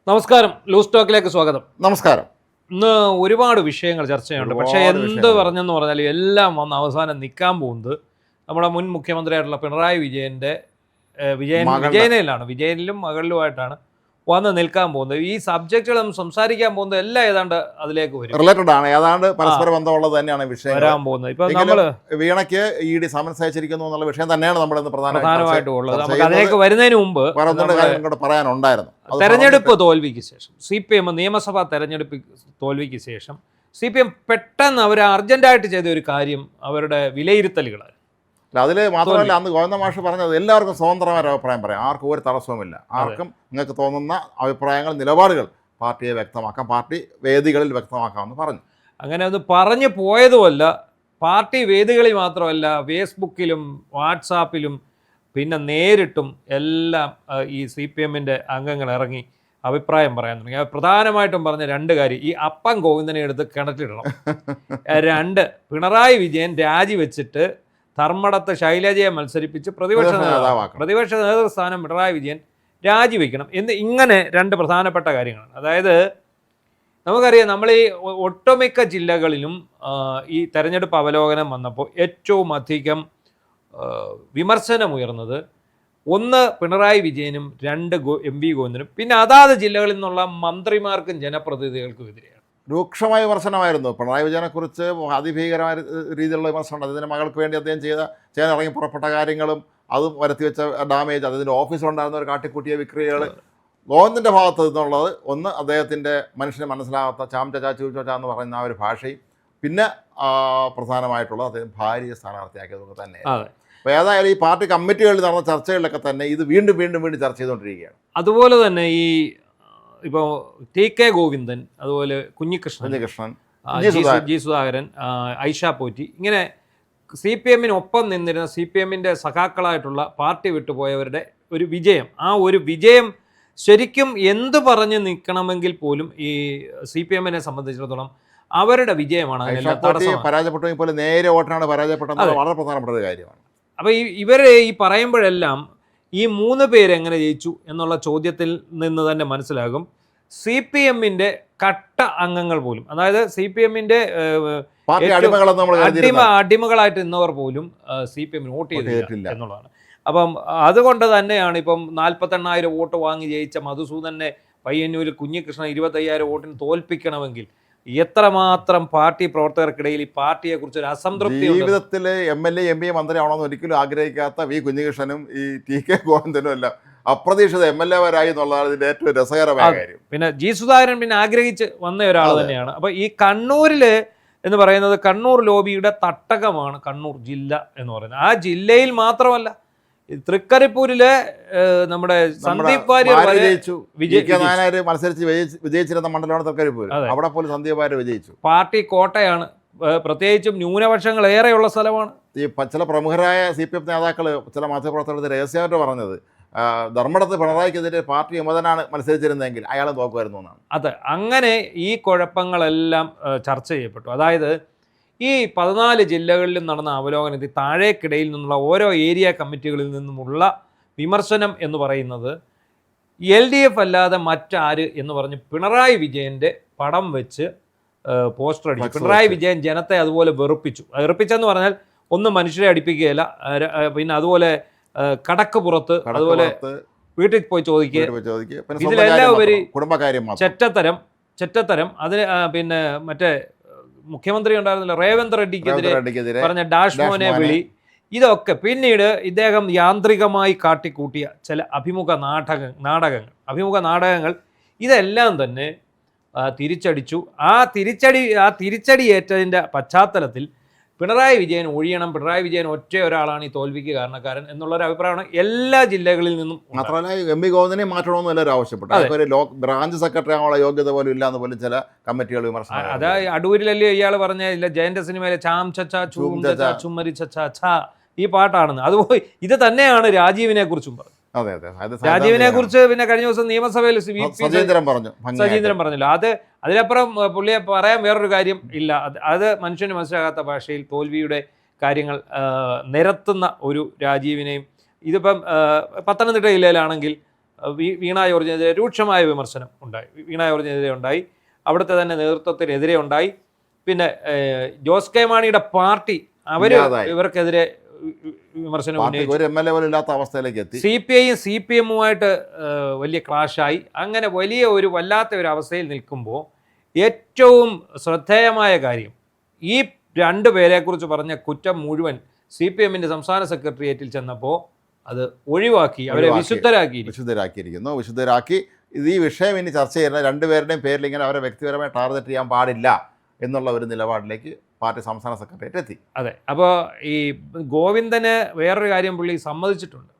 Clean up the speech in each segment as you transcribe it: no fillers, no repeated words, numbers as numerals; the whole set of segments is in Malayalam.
നമസ്കാരം, ലൂസ് ടോക്കിലേക്ക് സ്വാഗതം. നമസ്കാരം. ഇന്ന് ഒരുപാട് വിഷയങ്ങൾ ചർച്ച ചെയ്യുന്നുണ്ട്. പക്ഷേ എന്ത് പറഞ്ഞെന്ന് പറഞ്ഞാൽ എല്ലാം വന്ന് അവസാനം നിൽക്കാൻ പോകുന്നത് നമ്മുടെ മുൻ മുഖ്യമന്ത്രിയായിട്ടുള്ള പിണറായി വിജയനിലും മകളിലുമായിട്ടാണ് വന്ന് നിൽക്കാൻ പോകുന്നത്. ഈ സബ്ജക്റ്റുകൾ നമ്മൾ സംസാരിക്കാൻ പോകുന്നത് എല്ലാം ഏതാണ്ട് അതിലേക്ക് വരും, റിലേറ്റഡ് ആണ്, ഏതാണ്ട് പരസ്പര ബന്ധമുള്ളത് തന്നെയാണ് വിഷയം വരാൻ പോകുന്നത്. ഇപ്പൊ നമ്മള് വീണയ്ക്ക് ഇ.ഡി സമൻസ് അയച്ചിരിക്കുന്നു എന്നുള്ള വിഷയം തന്നെയാണ് നമ്മൾ ഇന്ന് പ്രധാനമായിട്ടും ഉള്ളത്. നമുക്ക് അതിലേക്ക് വരുന്നതിന് മുമ്പ് പറയാനുണ്ടായിരുന്നു. തെരഞ്ഞെടുപ്പ് തോൽവിക്ക് ശേഷം CPM നിയമസഭാ തെരഞ്ഞെടുപ്പ് തോൽവിക്ക് ശേഷം CPM പെട്ടെന്ന് അവർ അർജന്റായിട്ട് ചെയ്ത ഒരു കാര്യം അവരുടെ വിലയിരുത്തലുകളാണ്. അതിൽ മാത്രമല്ല, അന്ന് ഗോവിന്ദ മാഷ് പറഞ്ഞത് എല്ലാവർക്കും സ്വതന്ത്രമായ അഭിപ്രായം പറയാം, ആർക്കും ഒരു തടസ്സവുമില്ല. ആർക്കും നിങ്ങൾക്ക് തോന്നുന്ന അഭിപ്രായങ്ങൾ, നിലപാടുകൾ പാർട്ടിയെ വ്യക്തമാക്കാം, പാർട്ടി വേദികളിൽ വ്യക്തമാക്കാമെന്ന് പറഞ്ഞു. അങ്ങനെ അത് പറഞ്ഞു പോയതുമല്ല, പാർട്ടി വേദികളിൽ മാത്രമല്ല, ഫേസ്ബുക്കിലും വാട്സാപ്പിലും പിന്നെ നേരിട്ടും എല്ലാം ഈ CPMൻ്റെ അംഗങ്ങൾ ഇറങ്ങി അഭിപ്രായം പറയാൻ തുടങ്ങി. പ്രധാനമായിട്ടും പറഞ്ഞ രണ്ട് കാര്യം: ഈ അപ്പം ഗോവിന്ദനെ എടുത്ത് കിണറ്റിലിടണം. രണ്ട്, പിണറായി വിജയൻ രാജിവെച്ചിട്ട് ധർമ്മടത്ത് ശൈലജയെ മത്സരിപ്പിച്ച് പ്രതിപക്ഷ നേതൃസ്ഥാനം പിണറായി വിജയൻ രാജിവെക്കണം ഇങ്ങനെ രണ്ട് പ്രധാനപ്പെട്ട കാര്യങ്ങളാണ്. അതായത് നമുക്കറിയാം, നമ്മൾ ഈ ഒട്ടുമിക്ക ജില്ലകളിലും ഈ തെരഞ്ഞെടുപ്പ് അവലോകനം വന്നപ്പോൾ ഏറ്റവും അധികം വിമർശനമുയർന്നത് ഒന്ന് പിണറായി വിജയനും, രണ്ട് MP ഗോവിന്ദനും, പിന്നെ അതാത് ജില്ലകളിൽ നിന്നുള്ള മന്ത്രിമാർക്കും ജനപ്രതിനിധികൾക്കും എതിരെയാണ്. രൂക്ഷമായ വിമർശനമായിരുന്നു പിണറായി വിജയനെക്കുറിച്ച്. അതിഭീകരമായ രീതിയിലുള്ള വിമർശനമുണ്ട്. അദ്ദേഹത്തിൻ്റെ മകൾക്ക് വേണ്ടി അദ്ദേഹം ചെയ്യാൻ ഇറങ്ങി പുറപ്പെട്ട കാര്യങ്ങളും അതും വരുത്തിവെച്ച ഡാമേജ്, അദ്ദേഹത്തിൻ്റെ ഓഫീസിലുണ്ടായിരുന്ന ഒരു കാട്ടിക്കൂട്ടിയ വിക്രിയകൾ. ഗോവിന്ദൻ്റെ ഭാഗത്ത് നിന്നുള്ളത് ഒന്ന്, അദ്ദേഹത്തിൻ്റെ മനുഷ്യന് മനസ്സിലാകാത്ത ചാച്ചു എന്ന് പറയുന്ന ആ ഒരു ഭാഷയും, പിന്നെ പ്രധാനമായിട്ടുള്ളത് അദ്ദേഹം ഭാര്യയെ സ്ഥാനാർത്ഥിയാക്കിയതൊക്കെ തന്നെ. അപ്പോൾ ഏതായാലും ഈ പാർട്ടി കമ്മിറ്റികളിൽ നടന്ന ചർച്ചകളിലൊക്കെ തന്നെ ഇത് വീണ്ടും ചർച്ച ചെയ്തുകൊണ്ടിരിക്കുകയാണ്. അതുപോലെ തന്നെ ഈ ഇപ്പോൾ TK ഗോവിന്ദൻ, അതുപോലെ കുഞ്ഞികൃഷ്ണൻ, ജി സുധാകരൻ, ഐഷ പോറ്റി, ഇങ്ങനെ CPMനൊപ്പം നിന്നിരുന്ന CPMൻ്റെ സഖാക്കളായിട്ടുള്ള പാർട്ടി വിട്ടുപോയവരുടെ ഒരു വിജയം, ആ ഒരു വിജയം ശരിക്കും എന്ത് പറഞ്ഞ് നിൽക്കണമെങ്കിൽ പോലും ഈ CPMനെ സംബന്ധിച്ചിടത്തോളം അവരുടെ വിജയമാണ്. പരാജയപ്പെട്ടെങ്കിൽ പോലും നേരെ വോട്ടിനാണ് പരാജയപ്പെട്ടത്, വളരെ പ്രധാനപ്പെട്ട ഒരു കാര്യമാണ്. അപ്പോൾ ഇവരെ ഈ പറയുമ്പോഴെല്ലാം ഈ മൂന്ന് പേര് എങ്ങനെ ജയിച്ചു എന്നുള്ള ചോദ്യത്തിൽ നിന്ന് തന്നെ മനസ്സിലാകും. CPMൻ്റെ കട്ട അംഗങ്ങൾ പോലും, അതായത് CPMൻ്റെ അടിമകളായിട്ട് നിന്നവർ പോലും CPM വോട്ട് ചെയ്തിട്ടില്ല എന്നുള്ളതാണ്. അപ്പം അതുകൊണ്ട് തന്നെയാണ് ഇപ്പം 48,000 വോട്ട് വാങ്ങി ജയിച്ച മധുസൂദനെ പയ്യന്നൂരിൽ കുഞ്ഞികൃഷ്ണൻ 25,000 വോട്ടിന് തോൽപ്പിക്കണമെങ്കിൽ എത്രമാത്രം പാർട്ടി പ്രവർത്തകർക്കിടയിൽ ഈ പാർട്ടിയെക്കുറിച്ച് ഒരു അസംതൃപ്തി. ജീവിതത്തിൽ MLA MP മന്ത്രിയാവണമെന്ന് ഒരിക്കലും ആഗ്രഹിക്കാത്ത കുഞ്ഞികൃഷ്ണനും ഈ TK ഗോവിന്ദനും എല്ലാം അപ്രതീക്ഷിത MLA-മാരായി എന്നുള്ളതാണ് ഇതിൻ്റെ ഏറ്റവും രസകരമായ കാര്യം. പിന്നെ ജി സുധാകരൻ പിന്നെ ആഗ്രഹിച്ച് വന്ന ഒരാൾ തന്നെയാണ്. അപ്പോൾ ഈ കണ്ണൂരിൽ എന്ന് പറയുന്നത് കണ്ണൂർ ലോബിയുടെ തട്ടകമാണ് കണ്ണൂർ ജില്ല എന്ന് പറയുന്നത്. ആ ജില്ലയിൽ മാത്രമല്ല, തൃക്കരിപ്പൂരിലെ നമ്മുടെ സന്ദീപ് വാര്യർ മത്സരിച്ച് വിജയിച്ചിരുന്ന മണ്ഡലമാണ് തൃക്കരിപ്പൂർ. അവിടെ പോലും സന്ദീപ് വാര്യർ വിജയിച്ചു. പാർട്ടി കോട്ടയാണ്, പ്രത്യേകിച്ചും ന്യൂനപക്ഷങ്ങൾ ഏറെയുള്ള സ്ഥലമാണ്. ഈ ചില പ്രമുഖരായ CPM നേതാക്കൾ ചില മാധ്യമപ്രവർത്തകരുടെ രഹസ്യമായിട്ട് പറഞ്ഞത്, ധർമ്മടത്ത് പിണറായിക്കെതിരെ പാർട്ടി വിമതനാണ് മത്സരിച്ചിരുന്നെങ്കിൽ അയാൾ തോക്കുമായിരുന്നു എന്നാണ്. അതെ, അങ്ങനെ ഈ കുഴപ്പങ്ങളെല്ലാം ചർച്ച ചെയ്യപ്പെട്ടു. അതായത് ഈ 14 ജില്ലകളിലും നടന്ന അവലോകനത്തിൽ താഴേക്കിടയിൽ നിന്നുള്ള ഓരോ ഏരിയ കമ്മിറ്റികളിൽ നിന്നുമുള്ള വിമർശനം എന്ന് പറയുന്നത് LDF അല്ലാതെ മറ്റാര് എന്ന് പറഞ്ഞ് പിണറായി വിജയൻ്റെ പടം വെച്ച് പോസ്റ്റർ അടിച്ചു. പിണറായി വിജയൻ ജനത്തെ അതുപോലെ വെറുപ്പിച്ചെന്ന് പറഞ്ഞാൽ ഒന്നും മനുഷ്യരെ അടിപ്പിക്കുകയില്ല, പിന്നെ അതുപോലെ കടക്ക് പുറത്ത്, അതുപോലെ വീട്ടിൽ പോയി ചോദിക്കുക, ഇതിലെല്ലാം ഉപരി ചെറ്റത്തരം അതിന് പിന്നെ മറ്റേ മുഖ്യമന്ത്രി ഉണ്ടായിരുന്നില്ല റേവന്ത് റെഡ്ഡിക്കെതിരെ പറഞ്ഞ ഡാഷ്മോനെ വിളി, ഇതൊക്കെ പിന്നീട് ഇദ്ദേഹം യാന്ത്രികമായി കാട്ടിക്കൂട്ടിയ ചില അഭിമുഖ നാടകങ്ങൾ ഇതെല്ലാം തന്നെ തിരിച്ചടിച്ചു. ആ തിരിച്ചടി ഏറ്റതിൻ്റെ പശ്ചാത്തലത്തിൽ പിണറായി വിജയൻ ഒഴിയണം, പിണറായി വിജയൻ ഒരാളാണ് ഈ തോൽവിക്ക് കാരണക്കാരൻ എന്നുള്ളൊരു അഭിപ്രായമാണ് എല്ലാ ജില്ലകളിൽ നിന്നും. മാത്രമല്ല MP ഗോവിന്ദനെ മാറ്റണമെന്ന് എല്ലാവരും ആവശ്യപ്പെട്ടു. ബ്രാഞ്ച് സെക്രട്ടറി ആവാനുള്ള യോഗ്യത പോലും ഇല്ലാന്ന് പോലും ചില കമ്മിറ്റികൾ വിമർശനം. അതായത് അടൂരിലല്ലേ ഇയാൾ പറഞ്ഞ ജയന്റെ സിനിമയിലെ ചാം ചച്ചാ ചൂം ചച്ചാ ചുമ്മരി ചച്ചാ ഛാ ഈ പാട്ടാണെന്ന്. അതുപോലെ ഇത് തന്നെയാണ് രാജീവിനെ കുറിച്ചും പറഞ്ഞത്. രാജീവിനെ കുറിച്ച് പിന്നെ കഴിഞ്ഞ ദിവസം നിയമസഭയിൽ സജീന്ദ്രൻ പറഞ്ഞല്ലോ. അതിലപ്പുറം പുള്ളിയെ പറയാൻ വേറൊരു കാര്യം ഇല്ല. അത് മനുഷ്യന് മനസ്സിലാകാത്ത ഭാഷയിൽ തോൽവിയുടെ കാര്യങ്ങൾ നിരത്തുന്ന ഒരു രാജീവിനെയും, ഇതിപ്പം പത്തനംതിട്ട ജില്ലയിലാണെങ്കിൽ വീണ ജോർജിനെതിരെ രൂക്ഷമായ വിമർശനം ഉണ്ടായി. വീണ ജോർജിനെതിരെ ഉണ്ടായി, അവിടുത്തെ തന്നെ നേതൃത്വത്തിനെതിരെ ഉണ്ടായി. പിന്നെ ജോസ് കെ മാണിയുടെ പാർട്ടി ഇവർക്കെതിരെ വിമർശനം ഉന്നയിച്ചു. ഒരു MLA പോലും ഇല്ലാത്ത അവസ്ഥയിലേക്ക് എത്തി. CPIയും CPMുമായിട്ട് വലിയ ക്ലാഷായി. അങ്ങനെ വലിയ വല്ലാത്ത ഒരു അവസ്ഥയിൽ നിൽക്കുമ്പോൾ ഏറ്റവും ശ്രദ്ധേയമായ കാര്യം, ഈ രണ്ടു പേരെക്കുറിച്ച് പറഞ്ഞ കുറ്റം മുഴുവൻ CPMന്റെ സംസ്ഥാന സെക്രട്ടേറിയറ്റിൽ ചെന്നപ്പോൾ അത് ഒഴിവാക്കി, അവരെ വിശുദ്ധരാക്കി. ഇത് ഈ വിഷയം ഇനി ചർച്ച ചെയ്യുന്ന രണ്ടുപേരുടെയും പേരിൽ ഇങ്ങനെ അവരെ വ്യക്തിപരമായി ടാർഗറ്റ് ചെയ്യാൻ പാടില്ല എന്നുള്ള ഒരു നിലപാടിലേക്ക് പാർട്ടി സംസ്ഥാന സെക്രട്ടേറിയറ്റ് എത്തി. അതെ. അപ്പോൾ ഈ ഗോവിന്ദന് വേറൊരു കാര്യം പുള്ളി സമ്മതിച്ചിട്ടുണ്ട്.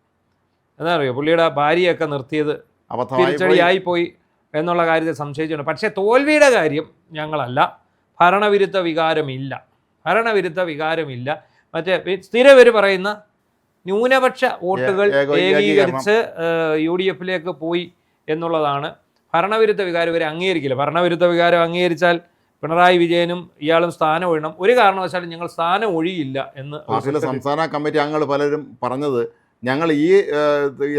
എന്താ പറയുക, പുള്ളിയുടെ ഭാര്യയൊക്കെ നിർത്തിയത് തിരിച്ചടിയായി പോയി എന്നുള്ള കാര്യത്തിൽ സംശയിച്ചിട്ടുണ്ട്. പക്ഷേ തോൽവിയുടെ കാര്യം ഞങ്ങളല്ല, ഭരണവിരുദ്ധ വികാരമില്ല. മറ്റേ സ്ഥിരവർ പറയുന്ന ന്യൂനപക്ഷ വോട്ടുകൾ ഏകീകരിച്ച് UDFിലേക്ക് പോയി എന്നുള്ളതാണ്. ഭരണവിരുദ്ധ വികാരം ഇവരെ അംഗീകരിക്കില്ല. ഭരണവിരുദ്ധ വികാരം അംഗീകരിച്ചാൽ പിണറായി വിജയനും ഇയാളും സ്ഥാനം ഒഴിയണം. ഒരു കാരണവശാലും ഞങ്ങൾ സ്ഥാനം ഒഴിയില്ല എന്ന് സംസ്ഥാന കമ്മിറ്റി അംഗങ്ങൾ പലരും പറഞ്ഞത്, ഞങ്ങൾ ഈ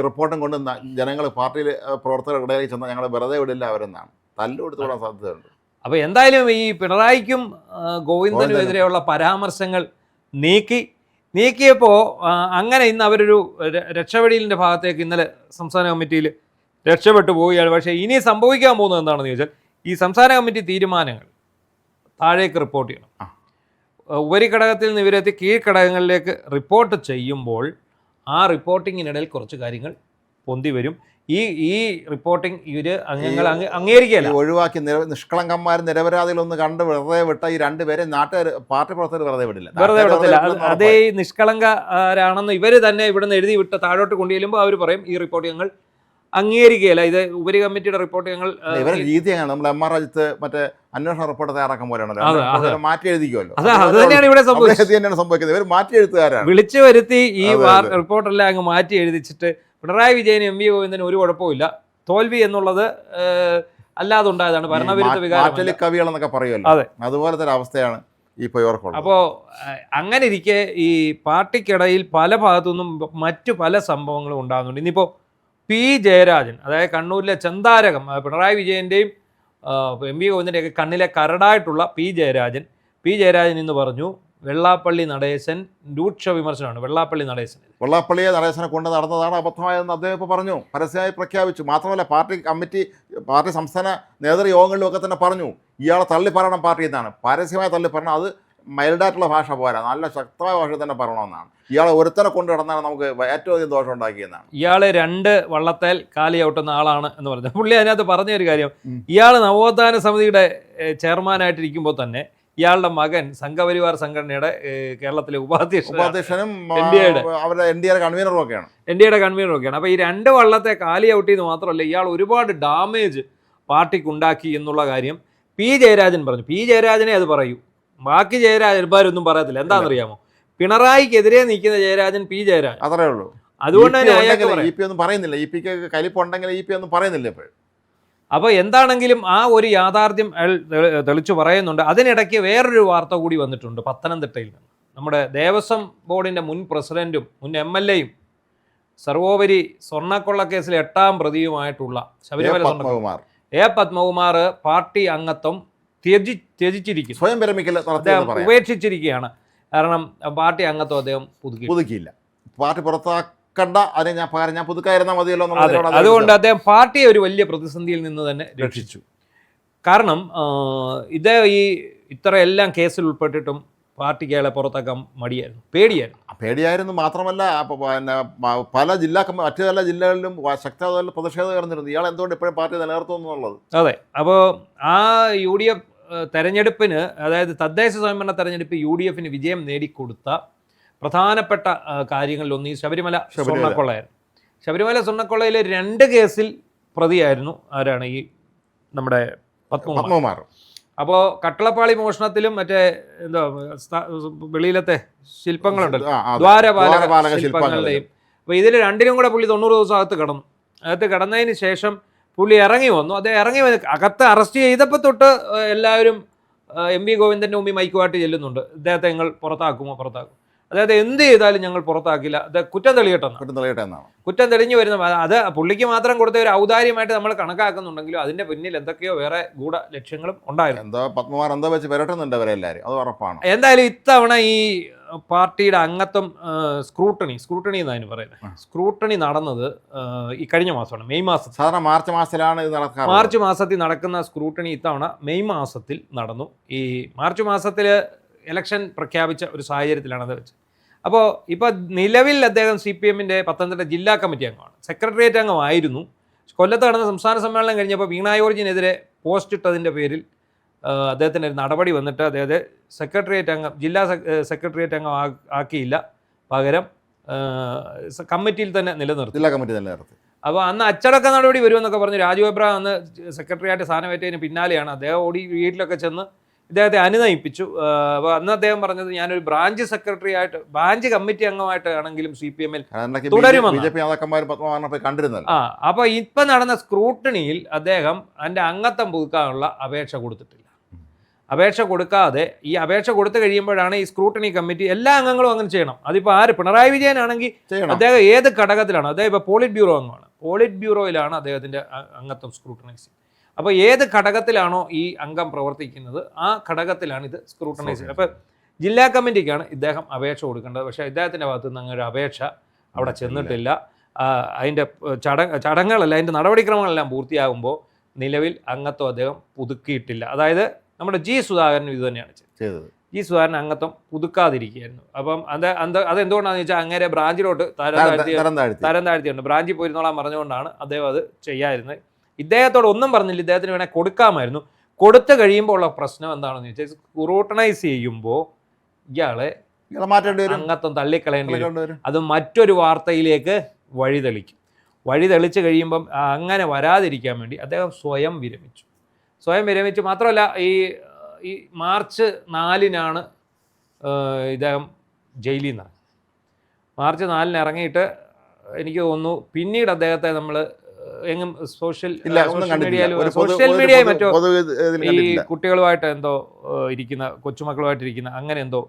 റിപ്പോർട്ടും കൊണ്ട് ജനങ്ങൾ പാർട്ടിയിൽ പ്രവർത്തകരുടെ ഇടയിൽ ചെന്നാൽ ഞങ്ങൾ വെറുതെ വിടില്ല അവരെന്നാണ്. തല്ലുകൊടുത്തുവിടാൻ സാധ്യതയുണ്ട്. അപ്പോൾ എന്തായാലും ഈ പിണറായിക്കും ഗോവിന്ദനും എതിരെയുള്ള പരാമർശങ്ങൾ നീക്കിയപ്പോൾ അങ്ങനെ ഇന്ന് അവരൊരു രക്ഷപ്പെടലിൻ്റെ ഭാഗത്തേക്ക് ഇന്നലെ സംസ്ഥാന കമ്മിറ്റിയിൽ രക്ഷപ്പെട്ടു പോവുകയാണ്. പക്ഷേ ഇനി സംഭവിക്കാൻ പോകുന്നത് എന്താണെന്ന് ചോദിച്ചാൽ, ഈ സംസ്ഥാന കമ്മിറ്റി തീരുമാനങ്ങൾ താഴേക്ക് റിപ്പോർട്ട് ചെയ്യണം. ഉപരിഘടകത്തിൽ നിന്ന് ഇവരെത്തി കീഴ്ഘടകങ്ങളിലേക്ക് റിപ്പോർട്ട് ചെയ്യുമ്പോൾ ആ റിപ്പോർട്ടിങ്ങിനിടയിൽ കുറച്ച് കാര്യങ്ങൾ പൊന്തി വരും. ഈ റിപ്പോർട്ടിംഗ് ഇവർ അംഗങ്ങൾ അംഗീകരിക്കുകയല്ല. ഒഴിവാക്കി നിഷ്കളങ്കന്മാർ നിരപരാധികളൊന്ന് കണ്ട് വെറുതെ വിട്ട ഈ രണ്ടുപേരെ നാട്ടുകാർ പാർട്ടി പ്രവർത്തകർ വെറുതെ വിടത്തില്ല. അതേ നിഷ്കളങ്കരാണെന്ന് ഇവർ തന്നെ ഇവിടുന്ന് എഴുതി വിട്ട് താഴോട്ട് കൊണ്ടുചെല്ലുമ്പോൾ അവർ പറയും ഈ റിപ്പോർട്ട് ഞങ്ങൾ അംഗീകരിക്കുകയല്ല, ഇത് ഉപരി കമ്മിറ്റിയുടെ റിപ്പോർട്ട് ഞങ്ങൾ. ഇവരുടെ രീതി അങ്ങനെ നമ്മൾ MR രാജ്യത്ത് മറ്റേ അന്വേഷണ റിപ്പോർട്ട് തയ്യാറാക്കാൻ പോലെയാണല്ലോ, മാറ്റി എഴുതിക്കുമല്ലോ. അത് തന്നെയാണ് ഇവിടെ സംഭവിക്കുന്നത്. ഇവർ മാറ്റി എഴുത്തുകാരാണ്. വിളിച്ചു വരുത്തി ഈ റിപ്പോർട്ടെല്ലാം അങ്ങ് മാറ്റി എഴുതിച്ചിട്ട് പിണറായി വിജയനും MV ഗോവിന്ദനും ഒരു കുഴപ്പമില്ല, തോൽവി എന്നുള്ളത് അല്ലാതെ ഉണ്ടായതാണ്, ഭരണവിരുദ്ധ വികാരം കവികളെന്നൊക്കെ പറയുമല്ലോ. അതെ, അതുപോലത്തെ ഒരു അവസ്ഥയാണ് ഇപ്പോൾ ഇവർക്കുള്ളത്. അപ്പോൾ അങ്ങനെ ഇരിക്കെ ഈ പാർട്ടിക്കിടയിൽ പല ഭാഗത്തുനിന്നും മറ്റു പല സംഭവങ്ങളും ഉണ്ടാകുന്നുണ്ട്. ഇന്നിപ്പോൾ P. ജയരാജൻ, അതായത് കണ്ണൂരിലെ ചെന്താരകം, പിണറായി വിജയൻ്റെയും MV ഗോവിന്ദൻ്റെയൊക്കെ കണ്ണിലെ കരടായിട്ടുള്ള P. ജയരാജൻ ഇന്ന് പറഞ്ഞു, വെള്ളാപ്പള്ളി നടേശൻ രൂക്ഷ വിമർശനമാണ്. വെള്ളാപ്പള്ളിയെ നടേശനെ കൊണ്ട് നടന്നതാണ് അബദ്ധമായെന്ന് അദ്ദേഹം ഇപ്പോൾ പറഞ്ഞു, പരസ്യമായി പ്രഖ്യാപിച്ചു. മാത്രമല്ല പാർട്ടി സംസ്ഥാന നേതൃയോഗങ്ങളിലുമൊക്കെ തന്നെ പറഞ്ഞു, ഇയാളെ തള്ളി പറയണം പാർട്ടി എന്നാണ്. പരസ്യമായി തള്ളി പറയണം. അത് മൈൽഡായിട്ടുള്ള ഭാഷ പോരാ, നല്ല ശക്തമായ ഭാഷയിൽ തന്നെ പറയണമെന്നാണ്. ഇയാളെ ഒരുത്തനെ കൊണ്ട് നടന്നാണ് നമുക്ക് ഏറ്റവും അധികം ദോഷം ഉണ്ടാക്കിയെന്നാണ്. ഇയാൾ 2 വള്ളത്തേൽ കാലി ഔട്ടുന്ന ആളാണ് എന്ന് പറഞ്ഞു. പുള്ളി അതിനകത്ത് പറഞ്ഞൊരു കാര്യം, ഇയാൾ നവോത്ഥാന സമിതിയുടെ ചെയർമാനായിട്ടിരിക്കുമ്പോൾ തന്നെ ഇയാളുടെ മകൻ സംഘപരിവാർ സംഘടനയുടെ കേരളത്തിലെ ഉപാധ്യക്ഷനും NDAയുടെ കൺവീനറും ഒക്കെയാണ്. അപ്പോൾ ഈ 2 വള്ളത്തെ കാലി ഔട്ട് ചെയ്ത് മാത്രമല്ല, ഇയാൾ ഒരുപാട് ഡാമേജ് പാർട്ടിക്ക് ഉണ്ടാക്കി എന്നുള്ള കാര്യം P. ജയരാജൻ പറഞ്ഞു. P. ജയരാജനെ അത് പറയൂ, ബാക്കി ജയരാജന്മാരൊന്നും പറയത്തില്ല. എന്താണെന്നറിയാമോ, പിണറായിക്കെതിരെ നിൽക്കുന്ന ജയരാജൻ P. ജയരാജൻ, അത്രേ ഉള്ളൂ. അതുകൊണ്ട് തന്നെ ഒന്നും പറയുന്നില്ല. കലിപ്പുണ്ടെങ്കിൽ ഒന്നും പറയുന്നില്ല ഇപ്പോൾ. അപ്പോൾ എന്താണെങ്കിലും ആ ഒരു യാഥാർത്ഥ്യം അയാൾ തെളിച്ചു പറയുന്നുണ്ട്. അതിനിടയ്ക്ക് വേറൊരു വാർത്ത കൂടി വന്നിട്ടുണ്ട് പത്തനംതിട്ടയിൽ നിന്ന്. നമ്മുടെ ദേവസ്വം ബോർഡിൻ്റെ മുൻ പ്രസിഡന്റും മുൻ MLAയും സർവോപരി സ്വർണ്ണക്കൊള്ളക്കേസിൽ 8ാം പ്രതിയുമായിട്ടുള്ള ശബരിമല പത്മകുമാർ പാർട്ടി അംഗത്വം ത്യജിച്ചിരിക്കുന്നു. സ്വയം വിരമിക്കൽ ഉപേക്ഷിച്ചിരിക്കുകയാണ്. കാരണം പാർട്ടി അംഗത്വം അദ്ദേഹം പുതുക്കിയില്ല. പാർട്ടി പുറത്താക്കണ്ട, അതിനെ ഞാൻ പുതുക്കായിരുന്നാൽ മതിയല്ലോ. അതുകൊണ്ട് അദ്ദേഹം പാർട്ടിയെ ഒരു വലിയ പ്രതിസന്ധിയിൽ നിന്ന് തന്നെ രക്ഷിച്ചു. കാരണം ഇത് ഇത്രയെല്ലാം കേസിൽ ഉൾപ്പെട്ടിട്ടും പാർട്ടിക്ക് അയാളെ പുറത്താക്കാൻ പേടിയായിരുന്നു. മാത്രമല്ല പല മറ്റു പല ജില്ലകളിലും ശക്തമായ പ്രതിഷേധം ഉയർന്നിരുന്നു. ഇയാൾ എന്തുകൊണ്ട് ഇപ്പോഴും പാർട്ടി നിലനിർത്തുന്നു എന്നുള്ളത്. അതെ. അപ്പോൾ ആ UDF തെരഞ്ഞെടുപ്പിന്, അതായത് തദ്ദേശ സ്വയംഭരണ തെരഞ്ഞെടുപ്പ് UDFന് വിജയം നേടിക്കൊടുത്ത പ്രധാനപ്പെട്ട കാര്യങ്ങളിലൊന്ന് ഈ ശബരിമല സ്വർണ്ണക്കൊള്ളയായിരുന്നു. ശബരിമല സ്വർണ്ണക്കൊള്ളയിലെ 2 കേസിൽ പ്രതിയായിരുന്നു ആരാണ്, ഈ നമ്മുടെ പത്മകുമാർ. അപ്പോൾ കട്ടളപ്പാളി മോഷണത്തിലും മറ്റേ വെളിയിലത്തെ ശില്പങ്ങളുണ്ടല്ലോ, ദ്വാരപാലക ശില്പങ്ങളുടെയും, അപ്പോൾ ഇതിൽ 2നും കൂടെ പുള്ളി 90 ദിവസം അകത്ത് കിടന്നതിന് ശേഷം പുള്ളി ഇറങ്ങി വന്നു. അകത്ത് അറസ്റ്റ് ചെയ്തപ്പോൾ തൊട്ട് എല്ലാവരും MV ഗോവിന്ദൻ്റെ മുമ്പിൽ മൈക്കുമായിട്ട് ചെല്ലുന്നുണ്ട്, ഇദ്ദേഹത്തെ നിങ്ങൾ പുറത്താക്കും. അതായത് എന്ത് ചെയ്താലും ഞങ്ങൾ പുറത്താക്കില്ല, അത് കുറ്റം തെളിയട്ടെ എന്നാണ്. കുറ്റം തെളിഞ്ഞു വരുന്ന അത് പുള്ളിക്ക് മാത്രം കൊടുത്ത ഒരു ഔദാര്യമായിട്ട് നമ്മൾ കണക്കാക്കുന്നുണ്ടെങ്കിലും അതിന്റെ പിന്നിൽ എന്തൊക്കെയോ വേറെ ഗൂഢ ലക്ഷ്യങ്ങളും ഉണ്ടായിരുന്നു. എന്തോ പത്മകുമാർ എന്തോ വെച്ച് വരട്ടുന്നുണ്ട് അവരെല്ലാവരും, അത് ഉറപ്പാണ്. എന്തായാലും ഇത്തവണ ഈ പാർട്ടിയുടെ അംഗത്വം സ്ക്രൂട്ടണി എന്നാണ് പറയുന്നത്. സ്ക്രൂട്ടണി നടന്നത് ഈ കഴിഞ്ഞ മാസമാണ്, മെയ് മാസം. സാധാരണ മാർച്ച് മാസത്തിലാണ് ഇത് നടക്കുക. മാർച്ച് മാസത്തിൽ നടക്കുന്ന സ്ക്രൂട്ടണി ഇത്തവണ മെയ് മാസത്തിൽ നടന്നു. ഈ മാർച്ച് മാസത്തിൽ ഇലക്ഷൻ പ്രഖ്യാപിച്ച ഒരു സാഹചര്യത്തിലാണ് അത് വെച്ചത്. അപ്പോൾ ഇപ്പോൾ നിലവിൽ അദ്ദേഹം CPM-ന്റെ പത്തനംതിട്ട ജില്ലാ കമ്മിറ്റി അംഗമാണ്, സെക്രട്ടേറിയറ്റ് അംഗമായിരുന്നു. കൊല്ലത്ത് നടന്ന സംസ്ഥാന സമ്മേളനം കഴിഞ്ഞപ്പോൾ വീണ ജോർജിനെതിരെ പോസ്റ്റ് ഇട്ടതിൻ്റെ പേരിൽ അദ്ദേഹത്തിന് ഒരു നടപടി വന്നിട്ട് അദ്ദേഹത്തെ ജില്ലാ സെക്രട്ടേറിയറ്റ് അംഗം ആക്കിയില്ല, പകരം കമ്മിറ്റിയിൽ തന്നെ നിലനിർത്തി, ജില്ലാ കമ്മിറ്റി നിലനിർത്തി. അപ്പോൾ അന്ന് അച്ചടക്ക നടപടി വരുമെന്നൊക്കെ പറഞ്ഞ് രാജു എബ്രഹാം അന്ന് സെക്രട്ടറിയായിട്ട് സ്ഥാനമേറ്റതിന് പിന്നാലെയാണ് അദ്ദേഹം ഓടി വീട്ടിലൊക്കെ ചെന്ന് ഇദ്ദേഹത്തെ അനുനയിപ്പിച്ചു. അപ്പോൾ അന്ന് അദ്ദേഹം പറഞ്ഞത് ഞാനൊരു ബ്രാഞ്ച് സെക്രട്ടറി ആയിട്ട്, ബ്രാഞ്ച് കമ്മിറ്റി അംഗമായിട്ട് ആണെങ്കിലും CPM-ൽ തുടരുമെന്ന് കണ്ടിരുന്നല്ലോ. അപ്പോൾ ഇപ്പം നടന്ന സ്ക്രൂട്ടണിയിൽ അദ്ദേഹം എൻ്റെ അംഗത്വം പുതുക്കാനുള്ള അപേക്ഷ കൊടുത്തിട്ടില്ല. അപേക്ഷ കൊടുക്കാതെ ഈ അപേക്ഷ കൊടുത്തു കഴിയുമ്പോഴാണ് ഈ സ്ക്രൂട്ടണി കമ്മിറ്റി എല്ലാ അംഗങ്ങളും അങ്ങനെ ചെയ്യണം. അതിപ്പോൾ ആര്, പിണറായി വിജയനാണെങ്കിൽ അദ്ദേഹം ഏത് ഘടകത്തിലാണ്, അദ്ദേഹം ഇപ്പോൾ പോളിറ്റ് ബ്യൂറോ അംഗമാണ്, പോളിറ്റ് ബ്യൂറോയിലാണ് അദ്ദേഹത്തിൻ്റെ അംഗത്വം സ്ക്രൂട്ടണൈസ്. അപ്പോൾ ഏത് ഘടകത്തിലാണോ ഈ അംഗം പ്രവർത്തിക്കുന്നത് ആ ഘടകത്തിലാണ് ഇത് സ്ക്രൂട്ടണൈസ് ചെയ്യുന്നത്. അപ്പോൾ ജില്ലാ കമ്മിറ്റിക്കാണ് ഇദ്ദേഹം അപേക്ഷ കൊടുക്കേണ്ടത്. പക്ഷേ ഇദ്ദേഹത്തിൻ്റെ ഭാഗത്ത് നിന്ന് അങ്ങനെ ഒരു അപേക്ഷ അവിടെ ചെന്നിട്ടില്ല. അതിൻ്റെ ചടങ്ങുകളെല്ലാം, അതിൻ്റെ നടപടിക്രമങ്ങളെല്ലാം പൂർത്തിയാകുമ്പോൾ നിലവിൽ അംഗത്വം അദ്ദേഹം പുതുക്കിയിട്ടില്ല. അതായത് നമ്മുടെ G. സുധാകരനും ഇത് തന്നെയാണ് ചെയ്തത്. G. സുധാകരൻ അംഗത്വം പുതുക്കാതിരിക്കുകയായിരുന്നു. അപ്പം അതെന്തുകൊണ്ടാണെന്ന് വെച്ചാൽ അങ്ങനെ ബ്രാഞ്ചിലോട്ട് തരം താഴ്ത്തിയുണ്ട്, ബ്രാഞ്ചിൽ പോയിരുന്നോളാൻ പറഞ്ഞുകൊണ്ടാണ് അദ്ദേഹം അത് ചെയ്യാതിരുന്നത്. ഇദ്ദേഹത്തോട് ഒന്നും പറഞ്ഞില്ല, ഇദ്ദേഹത്തിന് വേണേൽ കൊടുക്കാമായിരുന്നു. കൊടുത്തു കഴിയുമ്പോൾ ഉള്ള പ്രശ്നം എന്താണെന്ന് വെച്ചാൽ സ്ക്രൂട്ടണൈസ് ചെയ്യുമ്പോൾ ഇയാളെ അംഗത്വം തള്ളിക്കളയേണ്ടി വരും. അത് മറ്റൊരു വാർത്തയിലേക്ക് വഴിതെളിച്ച് കഴിയുമ്പം അങ്ങനെ വരാതിരിക്കാൻ വേണ്ടി അദ്ദേഹം സ്വയം വിരമിച്ചു. മാത്രമല്ല ഈ മാർച്ച് 4-നാണ് ഇദ്ദേഹം ജയിലിൽ നിന്ന് മാർച്ച് 4-ന് ഇറങ്ങിയിട്ട് എനിക്ക് തോന്നുന്നു പിന്നീട് അദ്ദേഹത്തെ നമ്മൾ എങ്ങും സോഷ്യൽ മീഡിയയിൽ മറ്റോ ഈ കുട്ടികളുമായിട്ട് എന്തോ ഇരിക്കുന്ന, കൊച്ചുമക്കളുമായിട്ടിരിക്കുന്ന അങ്ങനെ എന്തോ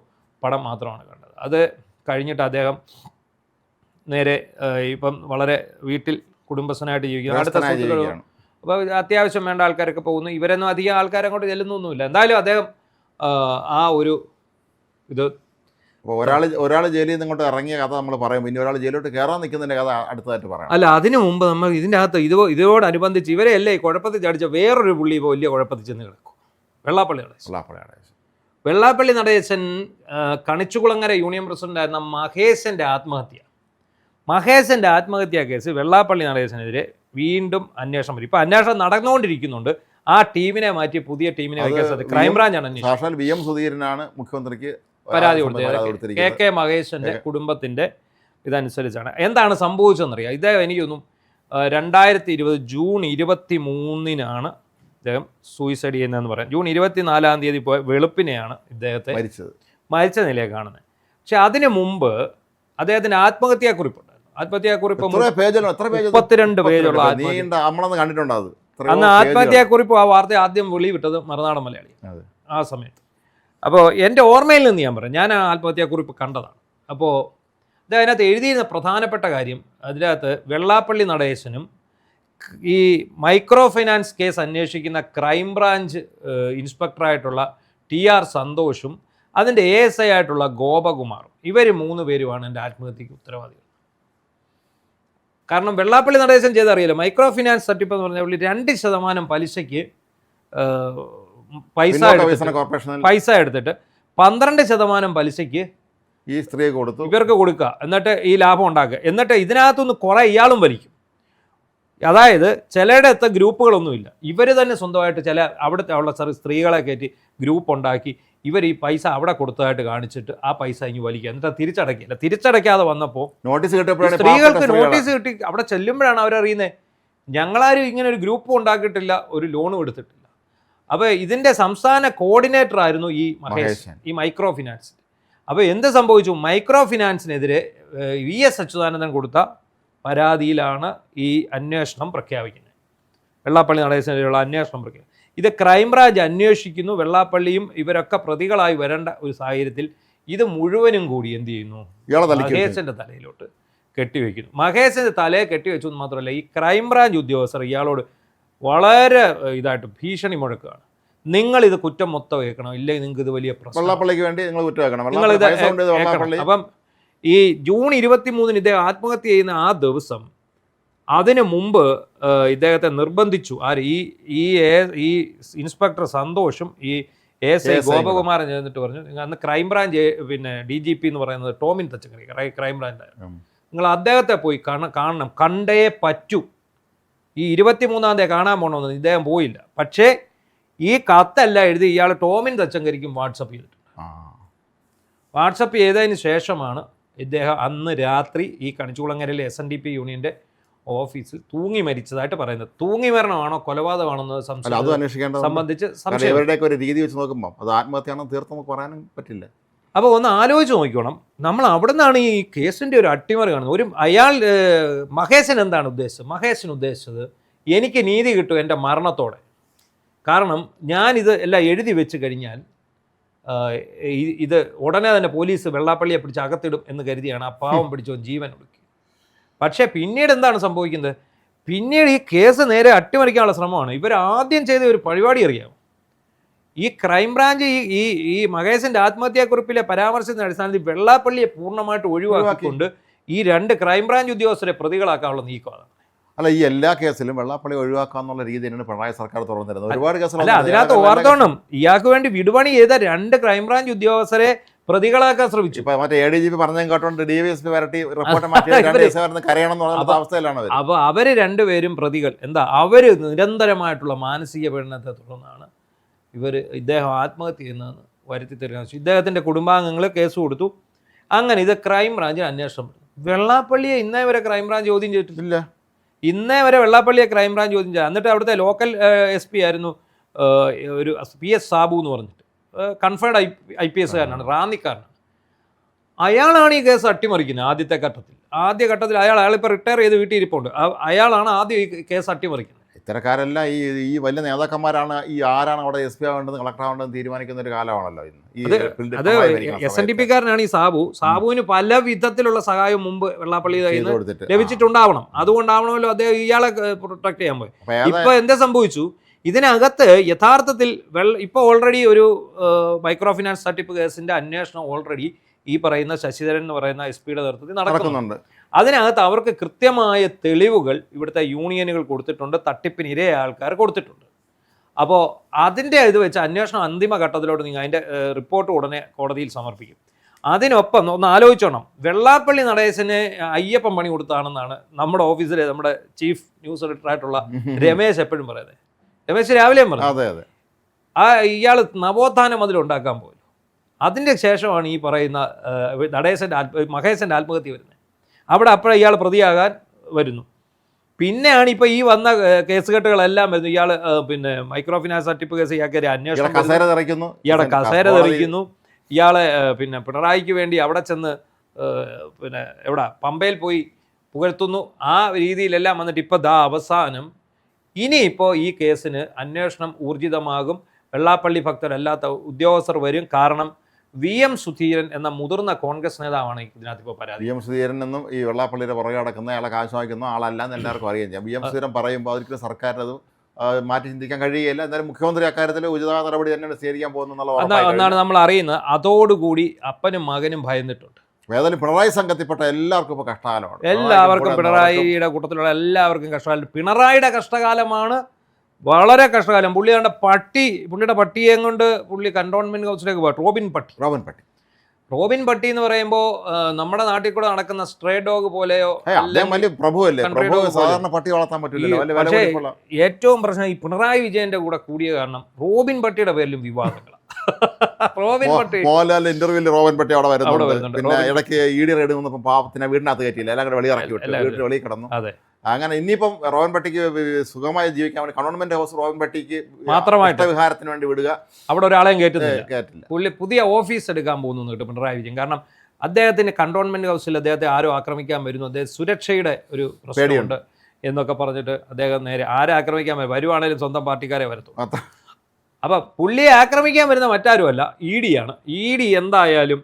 പടം മാത്രമാണ് കണ്ടത്. അത് കഴിഞ്ഞിട്ട് അദ്ദേഹം നേരെ ഇപ്പം വളരെ വീട്ടിൽ കുടുംബസ്ഥനായിട്ട് ജീവിക്കുന്നു, അടുത്ത സുഹൃത്തുക്കളും. അപ്പോൾ അത്യാവശ്യം വേണ്ട ആൾക്കാരൊക്കെ പോകുന്നു. ഇവരൊന്നും അധികം ആൾക്കാരെ അങ്ങോട്ട് ചെല്ലുന്നൊന്നുമില്ല. എന്തായാലും അദ്ദേഹം ആ ഒരു ഇത് ഒരാൾ ജയിലിൽ നിന്ന് ഇങ്ങോട്ട് ഇറങ്ങിയ കഥ നമ്മൾ പറയും, പിന്നെ ഒരാൾ ജയിലോട്ട് കയറാൻ നിൽക്കുന്നതിൻ്റെ കഥ അടുത്തതായിട്ട് പറയാം. അല്ല, അതിനു മുമ്പ് നമ്മൾ ഇതിൻ്റെ അകത്ത് ഇതോടനുബന്ധിച്ച് ഇവരെയല്ലേ കുഴപ്പത്തിൽ ചടിച്ച വേറൊരു പുള്ളി ഇപ്പോൾ വലിയ കുഴപ്പത്തിൽ ചെന്ന് കിടക്കും, വെള്ളാപ്പള്ളി നടേശൻ. കണിച്ചുകുളങ്ങര യൂണിയൻ പ്രസിഡന്റായിരുന്ന മഹേശൻ്റെ ആത്മഹത്യാ കേസ് വെള്ളാപ്പള്ളി നടേശനെതിരെ വീണ്ടും അന്വേഷണം വരും. ഇപ്പം അന്വേഷണം നടന്നുകൊണ്ടിരിക്കുന്നുണ്ട്. ആ ടീമിനെ മാറ്റി പുതിയ ടീമിനെ വയ്ക്കാൻ ക്രൈംബ്രാഞ്ചാണ് അന്വേഷണം. VM സുധീരനാണ് മുഖ്യമന്ത്രിക്ക് പരാതി കൊടുത്തത്. KK മഹേശന്റെ കുടുംബത്തിന്റെ ഇതനുസരിച്ചാണ്. എന്താണ് സംഭവിച്ചതെന്നറിയാം. ഇദ്ദേഹം എനിക്കൊന്നും 2020 ജൂൺ 23-നാണ് ഇദ്ദേഹം സൂയിസൈഡ് ചെയ്യുന്നതെന്ന് പറയാം. ജൂൺ 24-ാം തീയതി പോയ വെളുപ്പിനെയാണ് ഇദ്ദേഹത്തെ മരിച്ച നിലയെ കാണുന്നത്. പക്ഷെ അതിനു മുമ്പ് അദ്ദേഹത്തിന് ആത്മഹത്യാക്കുറിപ്പുണ്ടായിരുന്നു. ആത്മഹത്യാക്കുറിപ്പ് 32 പേജുള്ള അന്ന് ആത്മഹത്യാക്കുറിപ്പ്. ആ വാർത്ത ആദ്യം വെളിവിട്ടത് മറുനാടൻ മലയാളി ആ സമയത്ത്. അപ്പോൾ എൻ്റെ ഓർമ്മയിൽ നിന്ന് ഞാൻ പറയാം, ഞാൻ ആ ആത്മഹത്യാക്കുറിപ്പ് കണ്ടതാണ്. അപ്പോൾ അതിനകത്ത് എഴുതിയിരുന്ന പ്രധാനപ്പെട്ട കാര്യം, അതിനകത്ത് വെള്ളാപ്പള്ളി നടേശനും ഈ മൈക്രോ ഫൈനാൻസ് കേസ് അന്വേഷിക്കുന്ന ക്രൈംബ്രാഞ്ച് ഇൻസ്പെക്ടറായിട്ടുള്ള TR സന്തോഷും അതിൻ്റെ ASI ആയിട്ടുള്ള ഗോപകുമാറും, ഇവർ 3 പേരുമാണ് എൻ്റെ ആത്മഹത്യക്ക് ഉത്തരവാദികൾ. കാരണം വെള്ളാപ്പള്ളി നടേശൻ ചെയ്തറിയില്ല, മൈക്രോ ഫിനാൻസ് തട്ടിപ്പ് എന്ന് പറഞ്ഞാൽ 2% പലിശയ്ക്ക് പൈസ എടുത്തിട്ട് 12% പലിശയ്ക്ക് ഈ സ്ത്രീ കൊടുത്തു, ഇവർക്ക് കൊടുക്കുക, എന്നിട്ട് ഈ ലാഭം ഉണ്ടാക്കുക. എന്നിട്ട് ഇതിനകത്തുനിന്ന് കുറേ ഇയാളും വലിക്കും. അതായത് ചിലയിടത്ത് ഗ്രൂപ്പുകളൊന്നുമില്ല, ഇവർ തന്നെ സ്വന്തമായിട്ട് അവിടുത്തെ ഉള്ള സ്ത്രീകളെ കയറ്റി ഗ്രൂപ്പ് ഉണ്ടാക്കി ഇവർ ഈ പൈസ അവിടെ കൊടുത്തതായിട്ട് കാണിച്ചിട്ട് ആ പൈസ ഇങ്ങ് വലിക്കുക, എന്നിട്ട് തിരിച്ചടയ്ക്കാതെ വന്നപ്പോൾ സ്ത്രീകൾക്ക് നോട്ടീസ് കിട്ടി. അവിടെ ചെല്ലുമ്പോഴാണ് അവരറിയുന്നത് ഞങ്ങളാരും ഇങ്ങനെ ഒരു ഗ്രൂപ്പ് ഉണ്ടാക്കിയിട്ടില്ല, ഒരു ലോണും എടുത്തിട്ടില്ല. അപ്പോൾ ഇതിൻ്റെ സംസ്ഥാന കോർഡിനേറ്റർ ആയിരുന്നു ഈ മഹേഷ്, ഈ മൈക്രോ ഫിനാൻസ്. അപ്പോൾ എന്ത് സംഭവിച്ചു? മൈക്രോ ഫിനാൻസിനെതിരെ VS അച്യുതാനന്ദൻ കൊടുത്ത പരാതിയിലാണ് ഈ അന്വേഷണം പ്രഖ്യാപിക്കുന്നത്. വെള്ളാപ്പള്ളി നടേശനെതിരെയുള്ള അന്വേഷണം പ്രഖ്യാപിക്കും. ഇത് ക്രൈംബ്രാഞ്ച് അന്വേഷിക്കുന്നു. വെള്ളാപ്പള്ളിയും ഇവരൊക്കെ പ്രതികളായി വരേണ്ട ഒരു സാഹചര്യത്തിൽ ഇത് മുഴുവനും കൂടി എന്ത് ചെയ്യുന്നു, ഇയാളെ തലയ്ക്ക് മഹേശന്റെ തലയിലോട്ട് കെട്ടിവെക്കുന്നു. മഹേശന്റെ തലയെ കെട്ടിവെച്ചു എന്ന് മാത്രമല്ല, ഈ ക്രൈംബ്രാഞ്ച് ഉദ്യോഗസ്ഥർ ഇയാളോട് വളരെ ഇതായിട്ട് ഭീഷണി മുഴക്കുകയാണ്. നിങ്ങൾ ഇത് കുറ്റം മൊത്തം വെക്കണം, ഇല്ലെങ്കിൽ നിങ്ങൾക്ക് ഇത് വലിയ പ്രശ്നം. വെള്ളാപ്പള്ളിക്ക് വേണ്ടി നിങ്ങൾ കുറ്റം വെക്കണം. നിങ്ങൾ ഇത് വെള്ളാപ്പള്ളി അപ്പം ഈ ജൂൺ 23 ഇദ്ദേഹം ആത്മഹത്യ ചെയ്യുന്ന ആ ദിവസം, അതിനു മുമ്പ് ഇദ്ദേഹത്തെ നിർബന്ധിച്ചു ആര്, ഈ ഇൻസ്പെക്ടർ സന്തോഷും ഈ ASI ഗോപകുമാരൻ ചേർന്നിട്ട് പറഞ്ഞു, അന്ന് ക്രൈംബ്രാഞ്ച് പിന്നെ DGP എന്ന് പറയുന്നത് ടോമിൻ തച്ചങ്കരി ക്രൈംബ്രാഞ്ചായിരുന്നു, നിങ്ങൾ അദ്ദേഹത്തെ പോയി കാണണം, കണ്ടേ പറ്റൂ. ഈ 23-ാം തീയതി കാണാൻ പോകണമെന്ന് ഇദ്ദേഹം പോയില്ല. പക്ഷേ ഈ കത്തെല്ലാം എഴുതി ഇയാൾ ടോമിൻ തച്ചങ്കരിക്കും വാട്സപ്പ് ചെയ്തിട്ടുണ്ട്. വാട്സപ്പ് ചെയ്തതിന് ശേഷമാണ് ഇദ്ദേഹം അന്ന് രാത്രി ഈ കണിച്ചുകുളങ്ങരയിലെ SNDP യൂണിയന്റെ ഓഫീസിൽ തൂങ്ങി മരിച്ചതായിട്ട് പറയുന്നത്. തൂങ്ങി മരണമാണോ കൊലപാതകമാണെന്ന് സംബന്ധിച്ച് ഇവരുടെയൊക്കെ ഒരു രീതി വെച്ച് നോക്കുമ്പോൾ അത് ആത്മഹത്യയാണെന്ന് തീർത്ത് നമുക്ക് പറയാനും പറ്റില്ല. അപ്പോൾ ഒന്ന് ആലോചിച്ച് നോക്കണം, നമ്മൾ അവിടെ നിന്നാണ് ഈ കേസിൻ്റെ ഒരു അട്ടിമറി കാണുന്നത്. മഹേശൻ എന്താണ് ഉദ്ദേശിച്ചത്? മഹേശൻ ഉദ്ദേശിച്ചത് എനിക്ക് നീതി കിട്ടും എൻ്റെ മരണത്തോടെ. കാരണം ഞാനിത് എല്ലാം എഴുതി വെച്ച് കഴിഞ്ഞാൽ ഇത് ഉടനെ തന്നെ പോലീസ് വെള്ളാപ്പള്ളിയെ പിടിച്ച് അകത്തിടും എന്ന് കരുതിയാണ് ആ പാവം പിടിച്ചോ ജീവൻ ഒടുക്കി. പക്ഷേ പിന്നീട് എന്താണ് സംഭവിക്കുന്നത്? പിന്നീട് ഈ കേസ് നേരെ അട്ടിമറിക്കാനുള്ള ശ്രമമാണ്. ഇവർ ആദ്യം ചെയ്ത ഒരു പരിപാടി അറിയാം. ഈ ക്രൈംബ്രാഞ്ച് ഈ മഹേശന്റെ ആത്മഹത്യാക്കുറിപ്പിലെ പരാമർശത്തിന്റെ അടിസ്ഥാനത്തിൽ വെള്ളാപ്പള്ളിയെ പൂർണ്ണമായിട്ട് ഒഴിവാക്കിക്കൊണ്ട് ഈ 2 ക്രൈംബ്രാഞ്ച് ഉദ്യോഗസ്ഥരെ പ്രതികളാക്കാനുള്ള നീക്കമാണ്. അല്ല, ഈ എല്ലാ കേസിലും വെള്ളാപ്പള്ളി ഒഴിവാക്കാന്നുള്ള രീതിയിലാണ് പിണറായി സർക്കാർ തുറന്നിരുന്നത്. ഒരുപാട് കേസുകൾ അല്ല, അതിനകത്ത് ഓർത്തോണം, ഇയാൾക്ക് വേണ്ടി വിടുപണി ചെയ്ത 2 ക്രൈംബ്രാഞ്ച് ഉദ്യോഗസ്ഥരെ പ്രതികളാക്കാൻ ശ്രമിച്ചു. മറ്റേ ADGP പറഞ്ഞ കേട്ടോണ്ട് DVSP വരട്ടി റിപ്പോർട്ട് മാറ്റി കരയണം എന്നുള്ള അവസ്ഥയിലാണ്. അപ്പൊ അവര് 2 പേരും പ്രതികൾ. എന്താ, അവര് നിരന്തരമായിട്ടുള്ള മാനസിക പീഡനത്തെ തുടർന്നാണ് ഇദ്ദേഹം ആത്മഹത്യ ചെയ്യുന്നതെന്ന് വരുത്തി തരുന്ന. ഇദ്ദേഹത്തിന്റെ കുടുംബാംഗങ്ങൾ കേസ് കൊടുത്തു. അങ്ങനെ ഇത് ക്രൈംബ്രാഞ്ചിന് അന്വേഷണം. വെള്ളാപ്പള്ളിയെ ഇന്നേ വരെ ക്രൈംബ്രാഞ്ച് ചോദ്യം ചെയ്തിട്ടില്ല. ഇന്നേ വരെ വെള്ളാപ്പള്ളിയെ ക്രൈംബ്രാഞ്ച് ചോദ്യം ചെയ്തു. എന്നിട്ട് അവിടുത്തെ ലോക്കൽ SP ആയിരുന്നു ഒരു PS സാബു എന്ന് പറഞ്ഞിട്ട്, കൺഫേർഡ് IPS കാരനാണ്, റാന്നിക്കാരനാണ്. അയാളാണ് ഈ കേസ് അട്ടിമറിക്കുന്നത്. ആദ്യ ഘട്ടത്തിൽ അയാളിപ്പോൾ റിട്ടയർ ചെയ്ത് വീട്ടിൽ ഇരിപ്പുണ്ട്. അയാളാണ് ആദ്യം ഈ കേസ് അട്ടിമറിക്കുന്നത്. ഇത്തരക്കാരെല്ലാം ഈ വലിയ നേതാക്കന്മാരാണ് ആരാണ് അവിടെ SP ആവേണ്ടത് കളക്ടർ ആവേണ്ടത് തീരുമാനിക്കുന്ന ഒരു കാലമാണല്ലോ ഇന്ന്. അത് SNDP കാരനാണ് ഈ സാബുവിന് പല വിധത്തിലുള്ള സഹായം മുമ്പ് വെള്ളാപ്പള്ളി ലഭിച്ചിട്ടുണ്ടാവണം. അതുകൊണ്ടാവണമല്ലോ അദ്ദേഹം ഇയാളെ പ്രൊട്ടക്ട് ചെയ്യാൻ പോയി. ഇപ്പൊ എന്താ സംഭവിച്ചു? ഇതിനകത്ത് യഥാർത്ഥത്തിൽ ഇപ്പോൾ ഓൾറെഡി ഒരു മൈക്രോ ഫിനാൻസ് തട്ടിപ്പ് കേസിന്റെ അന്വേഷണം ഓൾറെഡി ഈ പറയുന്ന ശശിധരൻ എന്ന് പറയുന്ന SP-യുടെ നേതൃത്വത്തിൽ നടക്കുന്നുണ്ട്. അതിനകത്ത് അവർക്ക് കൃത്യമായ തെളിവുകൾ ഇവിടുത്തെ യൂണിയനുകൾ കൊടുത്തിട്ടുണ്ട്, തട്ടിപ്പിന് ഇരയായ ആൾക്കാർ കൊടുത്തിട്ടുണ്ട്. അപ്പോൾ അതിൻ്റെ ഇത് വെച്ച് അന്വേഷണം അന്തിമ ഘട്ടത്തിലോട്ട് നിങ്ങൾ അതിൻ്റെ റിപ്പോർട്ട് ഉടനെ കോടതിയിൽ സമർപ്പിക്കും. അതിനൊപ്പം ഒന്ന് ആലോചിച്ചോണം, വെള്ളാപ്പള്ളി നടേശന് അയ്യപ്പൻ പണി കൊടുത്താണെന്നാണ് നമ്മുടെ ഓഫീസിലെ നമ്മുടെ ചീഫ് ന്യൂസ് എഡിറ്ററായിട്ടുള്ള രമേശ് എപ്പോഴും പറയുന്നത്. രമേശ് രാവിലെയും പറഞ്ഞു ഇയാൾ നവോത്ഥാന മതിൽ ഉണ്ടാക്കാൻ പോലും. അതിൻ്റെ ശേഷമാണ് ഈ പറയുന്ന മഹേശൻ്റെ ആത്മഹത്യ വരുന്നത്. അവിടെ അപ്പോഴേ ഇയാൾ പ്രതിയാകാൻ വരുന്നു. പിന്നെയാണ് ഇപ്പോൾ ഈ വന്ന കേസുകെട്ടുകളെല്ലാം വരുന്നു. ഇയാൾ പിന്നെ മൈക്രോ ഫിനാൻസ് തട്ടിപ്പ് കേസ് ഇയാൾക്കൊരു അന്വേഷണം, ഇയാളെ കസേര തെറിക്കുന്നു, ഇയാളെ പിന്നെ പിണറായിക്ക് വേണ്ടി അവിടെ ചെന്ന് പിന്നെ പമ്പയിൽ പോയി പുകഴ്ത്തുന്നു. ആ രീതിയിലെല്ലാം വന്നിട്ട് ഇപ്പോൾ അവസാനം ഇനിയിപ്പോൾ ഈ കേസിന് അന്വേഷണം ഊർജിതമാകും. വെള്ളാപ്പള്ളി ഭക്തരല്ലാത്ത ഉദ്യോഗസ്ഥർ വരും. കാരണം VM സുധീരൻ എന്ന മുതിർന്ന കോൺഗ്രസ് നേതാവാണ് ഇതിനകത്ത് ഇപ്പോൾ പരാതി. VM സുധീരൻ എന്നും ഈ വെള്ളാപ്പള്ളിയുടെ പുറകെ നടക്കുന്ന അയാളെ കാശ് വാങ്ങിക്കുന്ന ആളല്ലാന്ന് എല്ലാവർക്കും അറിയാം. VM സുധീരൻ പറയുമ്പോൾ അതൊരിക്കലും സർക്കാരിനത് മാറ്റി ചിന്തിക്കാൻ കഴിയുകയില്ല. എന്നാലും മുഖ്യമന്ത്രി അക്കാര്യത്തിൽ ഉചിത നടപടി തന്നെയാണ് സ്വീകരിക്കാൻ പോകുന്നതെന്നാണ് നമ്മൾ അറിയുന്നത്. അതോടുകൂടി അപ്പനും മകനും ഭയന്നിട്ടുണ്ട്. ഏതായാലും പിണറായി സംഘത്തിൽപ്പെട്ട എല്ലാവർക്കും ഇപ്പോൾ കഷ്ടകാലമാണ്. എല്ലാവർക്കും പിണറായിയുടെ കൂട്ടത്തിലുള്ള എല്ലാവർക്കും കഷ്ടകാലം. പിണറായിയുടെ കഷ്ടകാലമാണ്, വളരെ കഷ്ടകാലം. പുള്ളിയുടെ പട്ടിയെ കൊണ്ട് പുള്ളി കന്റോൺമെന്റ് ഹൗസിലേക്ക് പോയി. റോബിൻ പട്ടി എന്ന് പറയുമ്പോൾ നമ്മുടെ നാട്ടിൽ കൂടെ നടക്കുന്ന സ്ട്രേ ഡോഗ് പോലെയോ പക്ഷേ ഏറ്റവും പ്രശ്നം ഈ പിണറായി വിജയന്റെ കൂടെ കൂടിയ കാരണം റോബിൻ പട്ടിയുടെ പേരിലും വിവാദങ്ങളാണ്. ഇന്റർവ്യൂവിൽ റോബിൻ പട്ടി അവിടെ വരുന്നുണ്ട്. പിന്നെ ഇടയ്ക്ക് ED റെയ്ഡ് വന്നപ്പോൾ പാവത്തിനെ വീടിനകത്ത് കയറ്റിയില്ല, എല്ലാം കൂടെ വെളിയിറക്കി വിട്ടു, വീട്ടിൽ വെളിയിൽ കിടന്നു. അങ്ങനെ ഇനിയിപ്പം റോബിൻ പട്ടിക്ക് സുഖമായി ജീവിക്കാൻ വേണ്ടി കന്റോൺമെന്റ് ഹൗസ് റോബിൻ പട്ടിക്ക് മാത്രമായിട്ട് വിഹാരത്തിന് വേണ്ടി വിടുക, അവിടെ ഒരാളെയും കയറ്റില്ല. പുള്ളി പുതിയ ഓഫീസ് എടുക്കാൻ പോകുന്നു കേട്ടോ പിണറായി വിജയൻ. കാരണം അദ്ദേഹത്തിന് കന്റോൺമെന്റ് ഹൗസിൽ അദ്ദേഹത്തെ ആരും ആക്രമിക്കാൻ വരുന്നു, അദ്ദേഹം സുരക്ഷയുടെ ഒരു പ്രശ്നമുണ്ട് എന്നൊക്കെ പറഞ്ഞിട്ട് അദ്ദേഹം നേരെ ആരെ ആക്രമിക്കാൻ വരുവാണേലും സ്വന്തം പാർട്ടിക്കാരെ വരത്തും. അപ്പം പുള്ളിയെ ആക്രമിക്കാൻ വരുന്ന മറ്റാരുമല്ല ED ആണ്. ED എന്തായാലും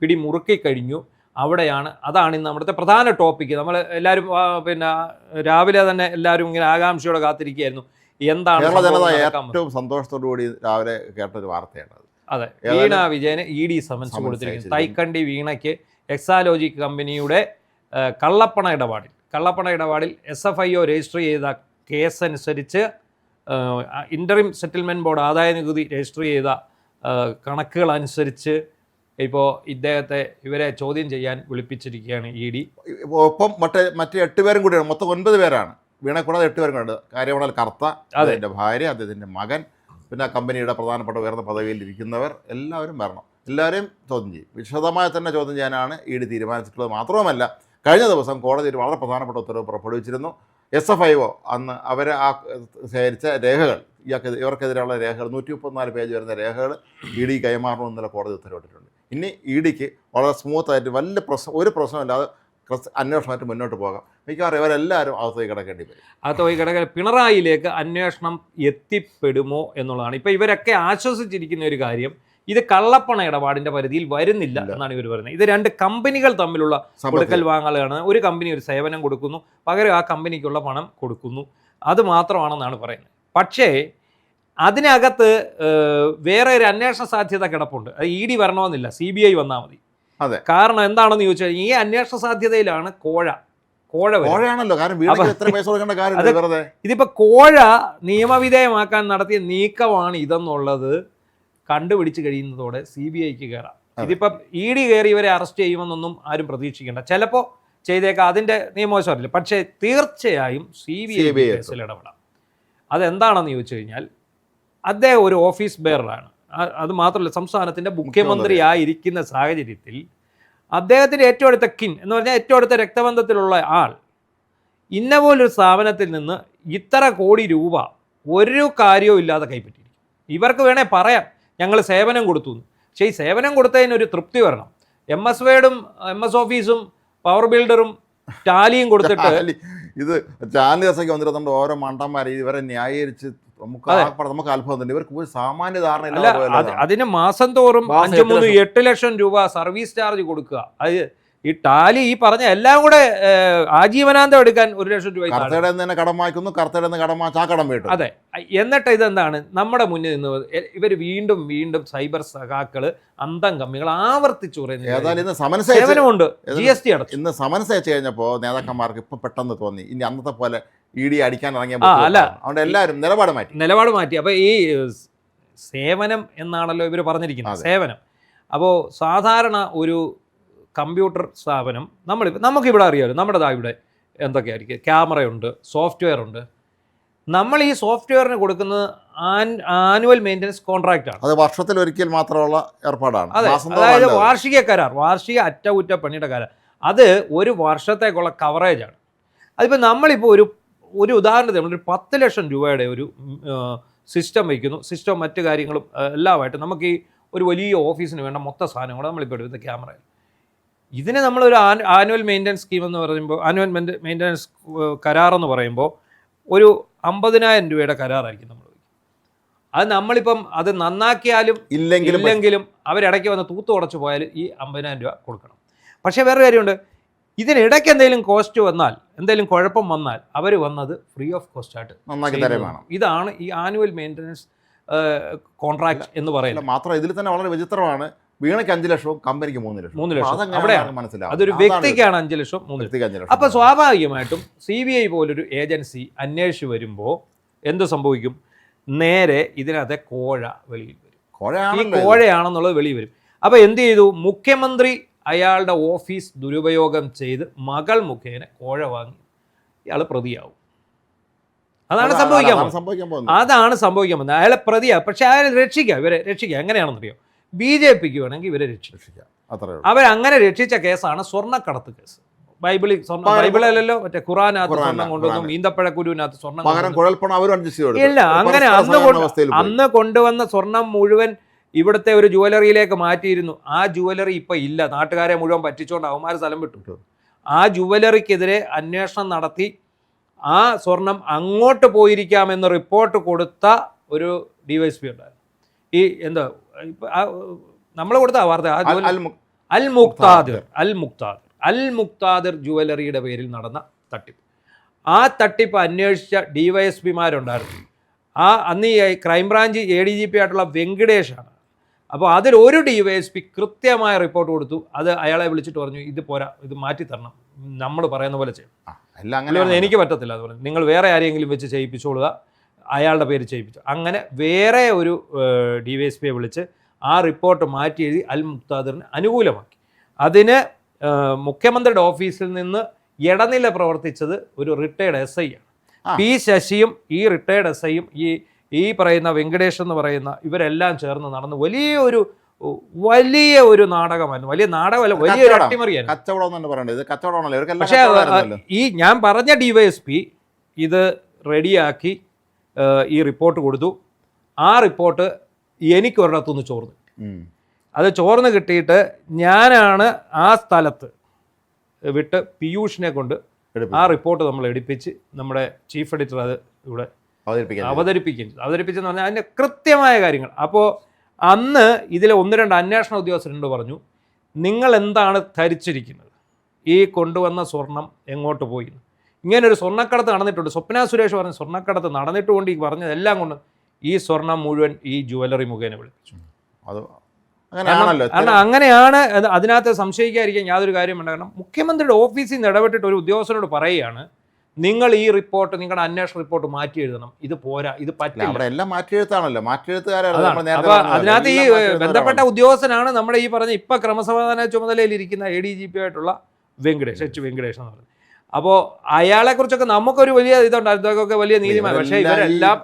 പിടിമുറുക്കി കഴിഞ്ഞു. അതാണ് ഇന്ന് നമ്മുടെ പ്രധാന ടോപ്പിക്ക്. നമ്മൾ എല്ലാവരും പിന്നെ രാവിലെ തന്നെ എല്ലാവരും ഇങ്ങനെ ആകാംക്ഷയോടെ കാത്തിരിക്കുകയായിരുന്നു എന്താണ് കേരള ജനത ഏറ്റവും സന്തോഷത്തോടു കൂടി രാവിലെ കേട്ടൊരു വാർത്തയാണ്. അതെ, വീണ വിജയന് ED സമൻസ് കൊടുത്തിരിക്കുന്നു. തൈക്കണ്ടി വീണയ്ക്ക് എക്സാലോജി കമ്പനിയുടെ കള്ളപ്പണ ഇടപാടിൽ SFIO രജിസ്റ്റർ ചെയ്ത കേസനുസരിച്ച് ഇൻ്ററിം സെറ്റിൽമെൻറ്റ് ബോർഡ് ആദായ നികുതി രജിസ്റ്റർ ചെയ്ത കണക്കുകൾ അനുസരിച്ച് ഇപ്പോൾ ഇവരെ ചോദ്യം ചെയ്യാൻ വിളിപ്പിച്ചിരിക്കുകയാണ് ED. ഒപ്പം മറ്റേ 8 പേരും കൂടിയാണ്, മൊത്തം 9 പേരാണ്. വീണ കൂടാതെ 8 പേരും കൂടെ. കാര്യവളൽ കർത്ത, അദ്ദേഹത്തിൻ്റെ ഭാര്യ, അദ്ദേഹത്തിൻ്റെ മകൻ, പിന്നെ കമ്പനിയുടെ പ്രധാനപ്പെട്ട ഉയർന്ന പദവിയിൽ ഇരിക്കുന്നവർ എല്ലാവരും വരണം. എല്ലാവരെയും ചോദ്യം ചെയ്യും. വിശദമായി തന്നെ ചോദ്യം ചെയ്യാനാണ് ED തീരുമാനിച്ചിട്ടുള്ളത്. മാത്രവുമല്ല, കഴിഞ്ഞ ദിവസം കോടതി ഒരു വളരെ പ്രധാനപ്പെട്ട ഉത്തരവ് പുറപ്പെടുവിച്ചിരുന്നു. SFIO അന്ന് അവർ ശേഖരിച്ച രേഖകൾ, ഇവർക്കെതിരെയുള്ള രേഖകൾ 134 പേജ് വരുന്ന രേഖകൾ ED കൈമാറണമെന്നുള്ള കോടതി ഉത്തരവിട്ടിട്ടുണ്ട്. ഇനി EDക്ക് വളരെ സ്മൂത്തായിട്ട് ഒരു പ്രശ്നമില്ലാതെ അന്വേഷണമായിട്ട് മുന്നോട്ട് പോകാം. മിക്കവാറും ഇവരെല്ലാവരും അകത്തുപോയി കിടക്കേണ്ടി വരും. പിണറായിയിലേക്ക് അന്വേഷണം എത്തിപ്പെടുമോ എന്നുള്ളതാണ്. ഇപ്പോൾ ഇവരൊക്കെ ആശ്വസിച്ചിരിക്കുന്ന ഒരു കാര്യം, ഇത് കള്ളപ്പണ ഇടപാടിൻ്റെ പരിധിയിൽ വരുന്നില്ല എന്നാണ് ഇവർ പറയുന്നത്. ഇത് 2 കമ്പനികൾ തമ്മിലുള്ള കൊടുക്കൽ വാങ്ങലാണ്. ഒരു കമ്പനി ഒരു സേവനം കൊടുക്കുന്നു, പകരം ആ കമ്പനിക്കുള്ള പണം കൊടുക്കുന്നു. അത് മാത്രമാണെന്നാണ് പറയുന്നത്. പക്ഷേ അതിനകത്ത് വേറെ ഒരു അന്വേഷണ സാധ്യത കിടപ്പുണ്ട്. അത് ED വരണമെന്നില്ല, CBI വന്നാൽ മതി. അതെ, കാരണം എന്താണെന്ന് ചോദിച്ചാൽ ഈ അന്വേഷണ സാധ്യതയിലാണ് കോഴയാണല്ലോ. ഇതിപ്പോ കോഴ നിയമവിധേയമാക്കാൻ നടത്തിയ നീക്കമാണ് ഇതെന്നുള്ളത് കണ്ടുപിടിച്ച് കഴിയുന്നതോടെ CBIക്ക് കയറാം. ഇതിപ്പം ED കയറി ഇവരെ അറസ്റ്റ് ചെയ്യുമെന്നൊന്നും ആരും പ്രതീക്ഷിക്കേണ്ട. ചിലപ്പോൾ ചെയ്തേക്കാം, അതിൻ്റെ നിയമവശം അറിയില്ല. പക്ഷേ തീർച്ചയായും CBI കേസിൽ ഇടപെടാം. അതെന്താണെന്ന് ചോദിച്ചു കഴിഞ്ഞാൽ, അദ്ദേഹം ഒരു ഓഫീസ് ബെയറാണ്. അത് മാത്രമല്ല, സംസ്ഥാനത്തിൻ്റെ മുഖ്യമന്ത്രിയായിരിക്കുന്ന സാഹചര്യത്തിൽ അദ്ദേഹത്തിൻ്റെ ഏറ്റവും അടുത്ത എന്ന് പറഞ്ഞാൽ ഏറ്റവും അടുത്ത രക്തബന്ധത്തിലുള്ള ആൾ ഇന്ന പോലൊരു സ്ഥാപനത്തിൽ നിന്ന് ഇത്ര കോടി രൂപ ഒരു കാര്യവും ഇല്ലാതെ കൈപ്പറ്റിയിരിക്കും. ഇവർക്ക് വേണേൽ പറയാം ഞങ്ങൾ സേവനം കൊടുത്തു എന്ന്. പക്ഷേ ഈ സേവനം കൊടുത്തതിനൊരു തൃപ്തി വരണം. MS വേർഡും MS ഓഫീസും പവർ ബിൽഡറും ടാലിയും കൊടുത്തിട്ട് ഇത് ചാനൽ ദിവസമൊക്കെ വന്നിരുന്നുണ്ട് ഓരോ മണ്ടന്മാരെ ഇവരെ ന്യായീകരിച്ച് നമുക്ക് അത്ഭുതം. ഇവർക്ക് ഒരു സാമാന്യ ധാരണ. അതിന് മാസം തോറും 5-8 ലക്ഷം രൂപ സർവീസ് ചാർജ് കൊടുക്കുക. അത് ഈ ടാലി ഈ പറഞ്ഞ എല്ലാം കൂടെ ആജീവനാന്തം എടുക്കാൻ 1 ലക്ഷം രൂപ കടം വായിക്കുന്നു, കർത്തയുടെ കടം വാങ്ങിച്ച് ആ കടം വീട്ടും. അതെ. എന്നിട്ട് ഇതെന്താണ് നമ്മുടെ മുന്നിൽ നിന്ന് ഇവർ വീണ്ടും സൈബർ സഖാക്കള് അന്തം കമ്മികൾ ആവർത്തിച്ചു പറയുന്നത് സേവനമുണ്ട്. GST അടച്ചു. ഇന്ന് സമൻസ് അയച്ചു കഴിഞ്ഞപ്പോൾ നേതാക്കന്മാർക്ക് ഇപ്പൊ പെട്ടെന്ന് തോന്നി ഇനി അന്നത്തെ പോലെ ED അടിക്കാൻ ഇറങ്ങിയ അതുകൊണ്ട് എല്ലാവരും നിലപാട് മാറ്റി. അപ്പോൾ ഈ സേവനം എന്നാണല്ലോ ഇവർ പറഞ്ഞിരിക്കുന്നത്, സേവനം. അപ്പോൾ സാധാരണ ഒരു കമ്പ്യൂട്ടർ സ്ഥാപനം നമുക്കിവിടെ അറിയാമല്ലോ, നമ്മുടെ ഇവിടെ എന്തൊക്കെയായിരിക്കും, ക്യാമറയുണ്ട്, സോഫ്റ്റ്വെയർ ഉണ്ട്. നമ്മൾ ഈ സോഫ്റ്റ്വെയറിന് കൊടുക്കുന്നത് ആനുവൽ മെയിൻ്റനൻസ് കോൺട്രാക്റ്റാണ്. അത് വർഷത്തിൽ ഒരിക്കൽ മാത്രമുള്ള ഏർപ്പാടാണ്. അതെ, അതായത് വാർഷിക അറ്റകുറ്റപ്പണിയുടെ കരാർ. അത് ഒരു വർഷത്തേക്കുള്ള കവറേജാണ്. അതിപ്പോൾ നമ്മളിപ്പോൾ ഒരു ഉദാഹരണത്തിന് നമ്മളൊരു 10 ലക്ഷം രൂപയുടെ ഒരു സിസ്റ്റം വയ്ക്കുന്നു. സിസ്റ്റം മറ്റു കാര്യങ്ങളും എല്ലാമായിട്ട് നമുക്ക് ഈ ഒരു വലിയ ഓഫീസിന് വേണ്ട മൊത്ത സാധനങ്ങൾ നമ്മളിപ്പോൾ എടുക്കുന്ന ക്യാമറ. ഇതിന് നമ്മളൊരു ആനുവൽ മെയിൻ്റനൻസ് സ്കീം എന്ന് പറയുമ്പോൾ, ആനുവൽ മെയിൻ്റനൻസ് കരാറെന്ന് പറയുമ്പോൾ ഒരു 50,000 രൂപയുടെ കരാറായിരിക്കും നമ്മൾ. അത് നമ്മളിപ്പം അത് നന്നാക്കിയാലും ഇല്ലെങ്കിലും അവരിടയ്ക്ക് വന്ന് തൂത്ത് ഉടച്ചു പോയാൽ ഈ 50,000 രൂപ കൊടുക്കണം. പക്ഷേ വേറൊരു കാര്യമുണ്ട്, ഇതിനിടയ്ക്ക് എന്തെങ്കിലും കോസ്റ്റ് വന്നാൽ, എന്തെങ്കിലും കുഴപ്പം വന്നാൽ അവർ വന്നത് ഫ്രീ ഓഫ് കോസ്റ്റ് ആയിട്ട് ഇതാണ് ഈ ആനുവൽ മെയിൻ്റനൻസ് കോൺട്രാക്ട് എന്ന് പറയുന്നത്. മാത്രം ഇതിൽ തന്നെ വളരെ വിചിത്രമാണ്, വീണയ്ക്ക് 5 ലക്ഷവും കമ്പനിക്ക് 3 ലക്ഷം. അവിടെയാണ് അതൊരു വ്യക്തിക്കാണ് 5 ലക്ഷം 3 ലക്ഷം. അപ്പോൾ സ്വാഭാവികമായിട്ടും CBI പോലൊരു ഏജൻസി അന്വേഷിച്ച് വരുമ്പോൾ എന്ത് സംഭവിക്കും? നേരെ ഇതിനകത്തെ കോഴ വെളിയിൽ വരും. ഈ കോഴയാണെന്നുള്ളത് വെളിയിൽ വരും. അപ്പോൾ എന്ത് ചെയ്തു? മുഖ്യമന്ത്രി അയാളുടെ ഓഫീസ് ദുരുപയോഗം ചെയ്ത് മകൾ മുഖേന കോഴ വാങ്ങി ഇയാൾ പ്രതിയാവും. അതാണ് സംഭവിക്കാൻ പോകുന്നത്. അയാളെ പ്രതിയാവും. പക്ഷെ അയാളെ ഇവരെ രക്ഷിക്കുക എങ്ങനെയാണെന്നറിയോ? BJPക്ക് വേണമെങ്കിൽ ഇവരെ രക്ഷിക്കാം. അവരങ്ങനെ രക്ഷിച്ച കേസാണ് സ്വർണ്ണക്കടത്ത് കേസ്. ബൈബിളിലല്ലോ, മറ്റേ ഖുറാനകത്ത് സ്വർണ്ണം കൊണ്ടുവന്നു, ഈന്തപ്പഴക്കുരുവിനകത്ത് സ്വർണ്ണം ഇല്ല. അങ്ങനെ അന്ന് കൊണ്ടുവന്ന സ്വർണം മുഴുവൻ ഇവിടുത്തെ ഒരു ജുവലറിയിലേക്ക് മാറ്റിയിരുന്നു. ആ ജുവലറി ഇപ്പം ഇല്ല. നാട്ടുകാരെ മുഴുവൻ പറ്റിച്ചുകൊണ്ട് അവന്മാർ സ്ഥലം വിട്ടു. ആ ജുവലറിക്കെതിരെ അന്വേഷണം നടത്തി ആ സ്വർണം അങ്ങോട്ട് പോയിരിക്കാമെന്ന് റിപ്പോർട്ട് കൊടുത്ത ഒരു DYSP ഉണ്ടായിരുന്നു. ഈ എന്താ നമ്മൾ കൊടുത്ത വാർത്ത അൽ മുക്താദിർ ജുവലറിയുടെ പേരിൽ നടന്ന തട്ടിപ്പ്. ആ തട്ടിപ്പ് അന്വേഷിച്ച DYSPമാരുണ്ടായിരുന്നു. അന്ന് ഈ ക്രൈംബ്രാഞ്ച് ADGP ആയിട്ടുള്ള വെങ്കടേഷാണ്. അപ്പോൾ അതിൽ ഒരു DYSP കൃത്യമായ റിപ്പോർട്ട് കൊടുത്തു. അത് അയാളെ വിളിച്ചിട്ട് പറഞ്ഞു, ഇത് പോരാ, ഇത് മാറ്റി തരണം, നമ്മൾ പറയുന്ന പോലെ ചെയ്യും. എനിക്ക് പറ്റത്തില്ല, അത് പറഞ്ഞു, നിങ്ങൾ വേറെ ആരെങ്കിലും വെച്ച് ചെയ്യിപ്പിച്ചോളുക, അയാളുടെ പേര് ചെയ്യിപ്പിച്ചു. അങ്ങനെ വേറെ ഒരു DYSPയെ വിളിച്ച് ആ റിപ്പോർട്ട് മാറ്റി എഴുതി അൽ മുക്താദിറിന് അനുകൂലമാക്കി. അതിന് മുഖ്യമന്ത്രിയുടെ ഓഫീസിൽ നിന്ന് ഇടനില പ്രവർത്തിച്ചത് ഒരു റിട്ടയർഡ് SI ആണ്. P ശശിയും ഈ റിട്ടയർഡ് SIയും ഈ പറയുന്ന വെങ്കടേഷ് എന്ന് പറയുന്ന ഇവരെല്ലാം ചേർന്ന് നടന്ന് വലിയ ഒരു നാടകമായിരുന്നു. വലിയ നാടകമല്ല, വലിയൊരു അട്ടിമറിയായിരുന്നു. പക്ഷേ ഈ ഞാൻ പറഞ്ഞ DYSP ഇത് റെഡിയാക്കി ഈ റിപ്പോർട്ട് കൊടുത്തു. ആ റിപ്പോർട്ട് എനിക്കൊരിടത്തുനിന്ന് ചോർന്നു. അത് ചോർന്ന് കിട്ടിയിട്ട് ഞാനാണ് ആ സ്ഥലത്ത് വിട്ട് പീയൂഷിനെ കൊണ്ട് ആ റിപ്പോർട്ട് നമ്മൾ എടുപ്പിച്ച് നമ്മുടെ ചീഫ് എഡിറ്റർ അത് ഇവിടെ അവതരിപ്പിച്ചെന്ന് പറഞ്ഞാൽ അതിൻ്റെ കൃത്യമായ കാര്യങ്ങൾ. അപ്പോൾ അന്ന് ഇതിൽ 1-2 അന്വേഷണ ഉദ്യോഗസ്ഥരുണ്ട് പറഞ്ഞു, നിങ്ങൾ എന്താണ് ധരിച്ചിരിക്കുന്നത്, ഈ കൊണ്ടുവന്ന സ്വർണം എങ്ങോട്ട് പോയി, ഇങ്ങനൊരു സ്വർണ്ണക്കടത്ത് നടന്നിട്ടുണ്ട്. സ്വപ്ന സുരേഷ് പറഞ്ഞ സ്വർണ്ണക്കടത്ത് നടന്നിട്ടുകൊണ്ട് ഈ പറഞ്ഞതെല്ലാം കൊണ്ട് ഈ സ്വർണം മുഴുവൻ ഈ ജുവലറി മുഖേന വിളിപ്പിച്ചു. കാരണം അങ്ങനെയാണ്. അതിനകത്ത് സംശയിക്കാതിരിക്കാൻ യാതൊരു കാര്യമുണ്ട്. കാരണം മുഖ്യമന്ത്രിയുടെ ഓഫീസിൽ നിന്ന് ഇടപെട്ടിട്ട് ഒരു ഉദ്യോഗസ്ഥനോട് പറയുകയാണ്, നിങ്ങൾ ഈ റിപ്പോർട്ട്, നിങ്ങളുടെ അന്വേഷണ റിപ്പോർട്ട് മാറ്റി എഴുതണം, ഇത് പോരാ, ഇത് പറ്റില്ല. എല്ലാം മാറ്റിയെഴുത്താണല്ലോ, അപ്പൊ അതിനകത്ത് ഈ ബന്ധപ്പെട്ട ഉദ്യോഗസ്ഥനാണ് നമ്മുടെ ഈ പറഞ്ഞ ഇപ്പൊ ക്രമസമാധാന ചുമതലയിലിരിക്കുന്ന ADGP ആയിട്ടുള്ള വെങ്കടേഷ് എന്ന് പറയുന്നത്. അപ്പോൾ അയാളെക്കുറിച്ചൊക്കെ നമുക്കൊരു വലിയ ഇതുണ്ടായിരുന്നു, ഇതൊക്കെ വലിയ നീതിമാൻ. പക്ഷേ ഇവരെല്ലാം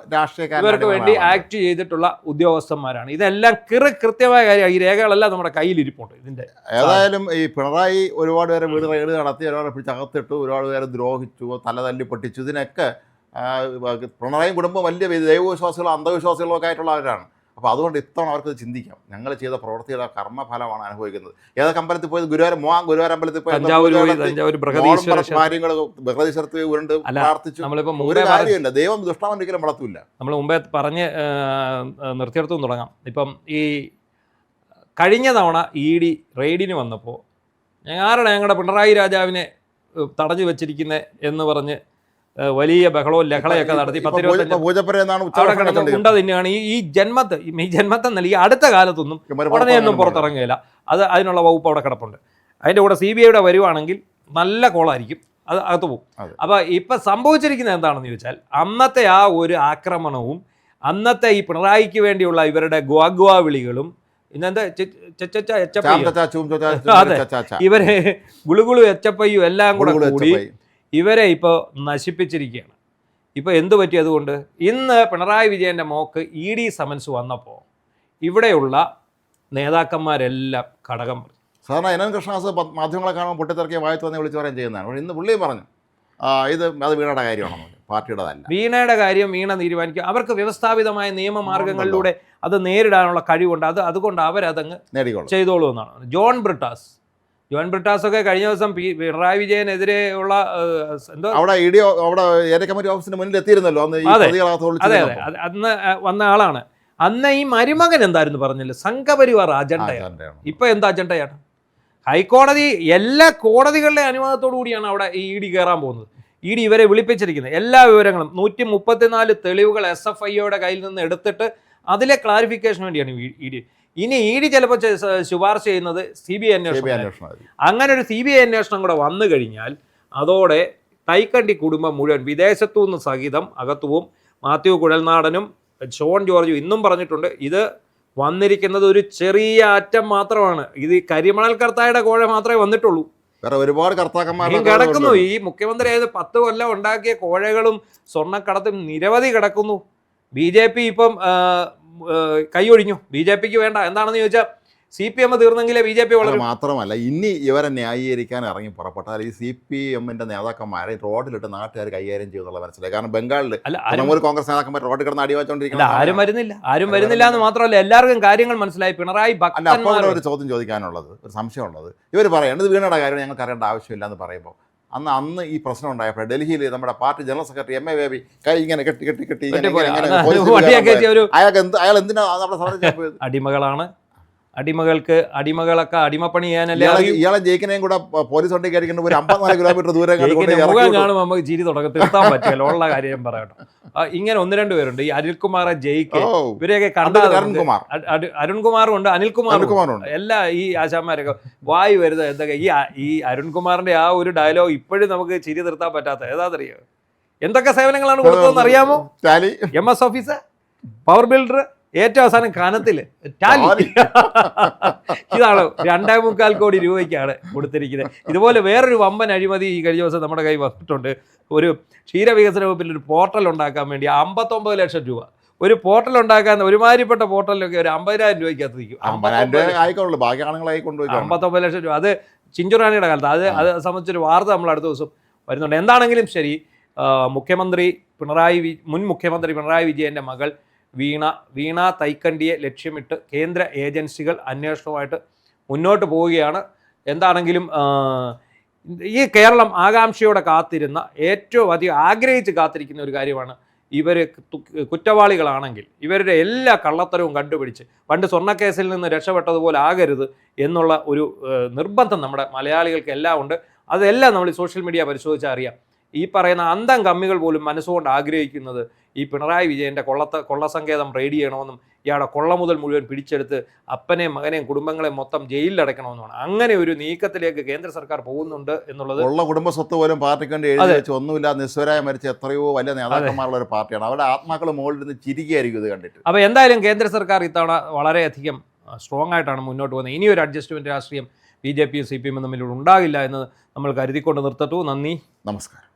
ഇവർക്ക് വേണ്ടി ആക്ട് ചെയ്തിട്ടുള്ള ഉദ്യോഗസ്ഥന്മാരാണ്. ഇതെല്ലാം കൃത്യമായ കാര്യം. ഈ രേഖകളെല്ലാം നമ്മുടെ കയ്യിലിരിപ്പുണ്ട്. ഇതിന്റെ ഏതായാലും ഈ പിണറായി ഒരുപാട് പേരെ വീട് റെയ്ഡ് നടത്തി, ഒരുപാട് പിടിച്ചകത്തിട്ടു, ഒരുപാട് പേരെ ദ്രോഹിച്ചു, തലതല്ലി പൊട്ടിച്ചു. ഇതിനൊക്കെ പിണറായി കുടുംബം വലിയ ദൈവവിശ്വാസികളോ അന്ധവിശ്വാസികളോ ഒക്കെ ആയിട്ടുള്ളവരാണ്. അപ്പോൾ അതുകൊണ്ട് ഇത്തവണ അവർക്ക് ചിന്തിക്കാം, ഞങ്ങൾ ചെയ്ത പ്രവർത്തിയുടെ കർമ്മഫലമാണ് അനുഭവിക്കുന്നത്. ഏതൊക്കെ അമ്പലത്തിൽ പോയത്? ഗുരുവായൂർ അമ്പലത്തിൽ പോയി കാര്യങ്ങൾ ബൃഹദീശ്വരത്തിൽ ഉരുണ്ട് പ്രാർത്ഥിച്ചു. ഒരു കാര്യമില്ല, ദൈവം ദുഷ്ടം ഒരിക്കലും വളർത്തില്ല. നമ്മൾ മുമ്പേ പറഞ്ഞ് നിർത്തിയെടുത്തും തുടങ്ങാം. ഇപ്പം ഈ കഴിഞ്ഞ തവണ ED റെയ്ഡിന് വന്നപ്പോൾ ഞങ്ങളുടെ പിണറായി രാജാവിനെ തടഞ്ഞു വെച്ചിരിക്കുന്നത് എന്ന് പറഞ്ഞ് വലിയ ബഹളവും ലഹളയൊക്കെ നടത്തി 10-25 ഉണ്ട തന്നെയാണ്. ഈ ജന്മത്തെ ഈ അടുത്ത കാലത്തൊന്നും ഉടനെയൊന്നും പുറത്തിറങ്ങുകയില്ല. അതിനുള്ള വകുപ്പ് അവിടെ കിടപ്പുണ്ട്. അതിൻ്റെ കൂടെ CBIയുടെ വരുവാണെങ്കിൽ നല്ല കോളായിരിക്കും, അത് അകത്ത് പോകും. അപ്പോൾ ഇപ്പം സംഭവിച്ചിരിക്കുന്നത് എന്താണെന്ന് ചോദിച്ചാൽ, അന്നത്തെ ആ ഒരു ആക്രമണവും അന്നത്തെ ഈ പിണറായിക്ക് വേണ്ടിയുള്ള ഇവരുടെ ഗ്വാഗ്വാ വിളികളും ഇന്നെന്താ ഇവരെ ഗുളുഗുളു എച്ചപ്പയ്യും എല്ലാം കൂടെ കൂടി ഇവരെ ഇപ്പോൾ നശിപ്പിച്ചിരിക്കുകയാണ്. ഇപ്പോൾ എന്തു പറ്റി? അതുകൊണ്ട് ഇന്ന് പിണറായി വിജയൻ്റെ മോക്ക് ED സമൻസ് വന്നപ്പോൾ ഇവിടെയുള്ള നേതാക്കന്മാരെല്ലാം ഘടകം പറഞ്ഞു. സാധാരണ NN കൃഷ്ണദാസ് മാധ്യമങ്ങളെ കാണുമ്പോൾ പൊട്ടിത്തെറിക്കിയ വായത്ത് വന്ന് വിളിച്ചു പറയുകയും ചെയ്യുന്നതാണ്. പക്ഷേ ഇന്ന് പുള്ളിയും പറഞ്ഞു അത് വീണയുടെ കാര്യമാണെന്ന് പറഞ്ഞു, പാർട്ടിയുടേതല്ല. വീണയുടെ കാര്യം വീണ തീരുമാനിക്കും. അവർക്ക് വ്യവസ്ഥാപിതമായ നിയമമാർഗങ്ങളിലൂടെ അത് നേരിടാനുള്ള കഴിവുണ്ട്. അതുകൊണ്ട് അവരതങ്ങ് ചെയ്തോളൂ എന്നാണ്. ജോൺ ബ്രിട്ടാസ് ഒക്കെ കഴിഞ്ഞ ദിവസം പിണറായി വിജയനെതിരെ ഉള്ള അവിടെ ഏരിയ കമ്മിറ്റി ഓഫീസിന് മുന്നിൽ എത്തിയിരുന്നല്ലോ. അതെ, അന്ന് വന്ന ആളാണ്. അന്ന് ഈ മരുമകൻ എന്തായിരുന്നു പറഞ്ഞില്ല, സംഘപരിവാർ അജണ്ടയാണ്. ഇപ്പൊ എന്താ അജണ്ടയാണ്? ഹൈക്കോടതി എല്ലാ കോടതികളുടെ അനുവാദത്തോടു കൂടിയാണ് അവിടെ ഈ ED കയറാൻ പോകുന്നത്. ED ഇവരെ വിളിപ്പിച്ചിരിക്കുന്നത് എല്ലാ വിവരങ്ങളും 134 തെളിവുകൾ SFIയുടെ കയ്യിൽ നിന്ന് എടുത്തിട്ട് അതിലെ ക്ലാരിഫിക്കേഷന് വേണ്ടിയാണ് ED. ഇനി ED ചിലപ്പോൾ ശുപാർശ ചെയ്യുന്നത് CBI അന്വേഷണം. അങ്ങനെ ഒരു CBI അന്വേഷണം കൂടെ വന്നു കഴിഞ്ഞാൽ അതോടെ തൈക്കണ്ടി കുടുംബം മുഴുവൻ വിദേശത്തു നിന്ന് സഹിതം അകത്തുവും. മാത്യു കുഴൽനാടനും ഷോൺ ജോർജും ഇന്നും പറഞ്ഞിട്ടുണ്ട്, ഇത് വന്നിരിക്കുന്നത് ഒരു ചെറിയ അറ്റം മാത്രമാണ്. ഇത് കരിമണൽ കർത്തായുടെ കോഴ മാത്രമേ വന്നിട്ടുള്ളൂ. ഒരുപാട് കർത്താക്കന്മാർ കിടക്കുന്നു. ഈ മുഖ്യമന്ത്രി ആയത് 10 കൊല്ലം ഉണ്ടാക്കിയ കോഴകളും സ്വർണ്ണക്കടത്തും നിരവധി കിടക്കുന്നു. BJP ഇപ്പം കൈയൊഴിഞ്ഞു. BJPക്ക് വേണ്ട. എന്താണെന്ന് ചോദിച്ചാൽ CPM തീർന്നെങ്കിലേ BJP വളരും. മാത്രമല്ല, ഇനി ഇവരെ ന്യായീകരിക്കാൻ ഇറങ്ങി പുറപ്പെട്ടാൽ ഈ CPMന്റെ നേതാക്കന്മാരെ റോഡിലിട്ട് നാട്ടുകാർ കൈകാര്യം ചെയ്യുന്നുള്ള മനസ്സിലായി. കാരണം ബംഗാളിൽ കോൺഗ്രസ് നേതാക്കന്മാർ റോഡിൽ കിടന്ന് അടിവാച്ചോണ്ടിരിക്കുന്നത് ആരും വരുന്നില്ല എന്ന് മാത്രമല്ല, എല്ലാവർക്കും കാര്യങ്ങൾ മനസ്സിലായി. പിണറായി അപ്പോൾ ഒരു ചോദ്യം ചോദിക്കാനുള്ളത്, ഒരു സംശയമുള്ളത്, ഇവർ പറയേണ്ടത് വീണയുടെ കാര്യം ഞങ്ങൾക്ക് അറിയേണ്ട ആവശ്യമില്ല എന്ന് പറയുമ്പോൾ അന്ന് ഈ പ്രശ്നം ഉണ്ടായപ്പോൾ ഡൽഹിയിൽ നമ്മുടെ party general secretary MA baby കൈ ഇങ്ങനെ കെട്ടി അയാൾ എന്തിനാണ് അവിടെ സമരം? അടിമകളാണ്. അടിമകളൊക്കെ അടിമപ്പണി ചെയ്യാനല്ലേ അറിയൂ. ഇയാളെ ജയിക്കുന്നതും കൂടെ പോലീസ് വണ്ടി കയറിക്കുന്ന ഒരു 54 കിലോമീറ്റർ ദൂരം മുഖം കാണുമ്പോൾ നമുക്ക് ചിരി തുടക്കം തീർത്താൻ പറ്റില്ല. ഉള്ള കാര്യം ഞാൻ പറയട്ടോ. ഇങ്ങനെ 1-2 പേരുണ്ട്, ഈ അനിൽകുമാറെ ജയിക്ക്, ഇവരെയൊക്കെ കണ്ടാൽ അരുൺകുമാറും ഉണ്ട്, അനിൽകുമാറും ഉണ്ട്, എല്ലാ ഈ ആശാന്മാരൊക്കെ വായി വരുന്നത് എന്തൊക്കെ ഈ അരുൺകുമാറിന്റെ ആ ഒരു ഡയലോഗ് ഇപ്പോഴും നമുക്ക് ചിരി നിർത്താൻ പറ്റാത്ത ഏതാണെന്നറിയോ? എന്തൊക്കെ സേവനങ്ങളാണ് കൊടുത്തതെന്ന് അറിയാമോ? MS ഓഫീസർ, പവർ ബിൽഡർ, ഏറ്റവും അവസാനം കനത്തില് ടാലി. ഇതാണ് 2.25 കോടി രൂപയ്ക്കാണ് കൊടുത്തിരിക്കുന്നത്. ഇതുപോലെ വേറൊരു വമ്പൻ അഴിമതി ഈ കഴിഞ്ഞ ദിവസം നമ്മുടെ കൈ വന്നിട്ടുണ്ട്. ഒരു ക്ഷീരവികസന വകുപ്പിൽ ഒരു പോർട്ടൽ ഉണ്ടാക്കാൻ വേണ്ടി 59 ലക്ഷം രൂപ. ഒരു പോർട്ടൽ ഉണ്ടാക്കാൻ ഒരുമാതിരിപ്പെട്ട പോർട്ടലിലൊക്കെ ഒരു 50,000 രൂപയ്ക്കകത്ത് നിൽക്കും. 59 ലക്ഷം രൂപ. അത് ചിഞ്ചുറാണിയുടെ കാലത്ത്. അത് സംബന്ധിച്ചൊരു വാർത്ത നമ്മൾ അടുത്ത ദിവസം വരുന്നുണ്ട്. എന്താണെങ്കിലും ശരി, മുൻ മുഖ്യമന്ത്രി പിണറായി വിജയൻ്റെ മകൾ വീണ തൈക്കണ്ടിയെ ലക്ഷ്യമിട്ട് കേന്ദ്ര ഏജൻസികൾ അന്വേഷണവുമായിട്ട് മുന്നോട്ട് പോവുകയാണ്. എന്താണെങ്കിലും ഈ കേരളം ആകാംക്ഷയോടെ കാത്തിരുന്ന, ഏറ്റവും അധികം ആഗ്രഹിച്ച് കാത്തിരിക്കുന്ന ഒരു കാര്യമാണ്, ഇവർ കുറ്റവാളികളാണെങ്കിൽ ഇവരുടെ എല്ലാ കള്ളത്തരവും കണ്ടുപിടിച്ച് പണ്ട് സ്വർണ്ണക്കേസിൽ നിന്ന് രക്ഷപ്പെട്ടതുപോലെ ആകരുത് എന്നുള്ള ഒരു നിർബന്ധം നമ്മുടെ മലയാളികൾക്ക് എല്ലാം ഉണ്ട്. അതെല്ലാം നമ്മൾ സോഷ്യൽ മീഡിയ പരിശോധിച്ചാൽ അറിയാം. ഈ പറയുന്ന അന്തം കമ്മികൾ പോലും മനസ്സുകൊണ്ട് ആഗ്രഹിക്കുന്നത് ഈ പിണറായി വിജയൻ്റെ കൊള്ളസങ്കേതം റെയ്ഡ് ചെയ്യണമെന്നും ഇയാളുടെ കൊള്ള മുതൽ മുഴുവൻ പിടിച്ചെടുത്ത് അപ്പനെയും മകനെയും കുടുംബങ്ങളെയും മൊത്തം ജയിലിലടക്കണമെന്നുമാണ്. അങ്ങനെ ഒരു നീക്കത്തിലേക്ക് കേന്ദ്ര സർക്കാർ പോകുന്നുണ്ട് എന്നുള്ളത്. ഉള്ള കുടുംബ സ്വത്ത് പോലും പാർട്ടിക്ക് വേണ്ടി എഴുതി വെച്ച് ഒന്നുമില്ല നിസ്വരായി മരിച്ച എത്രയോ വലിയ നേതാക്കന്മാരുള്ള ഒരു പാർട്ടിയാണ്. അവരുടെ ആത്മാക്കൾ മുകളിൽ നിന്ന് ചിരിക്കുകയായിരിക്കും ഇത് കണ്ടിട്ട്. അപ്പോൾ എന്തായാലും കേന്ദ്ര സർക്കാർ ഇത്തവണ വളരെയധികം സ്ട്രോങ് ആയിട്ടാണ് മുന്നോട്ട് പോകുന്നത്. ഇനിയൊരു അഡ്ജസ്റ്റ്മെൻറ്റ് രാഷ്ട്രീയം BJP യും CPM തമ്മിൽ ഉണ്ടാകില്ല എന്ന് നമ്മൾ കരുതിക്കൊണ്ട് നിർത്തട്ടു. നന്ദി, നമസ്കാരം.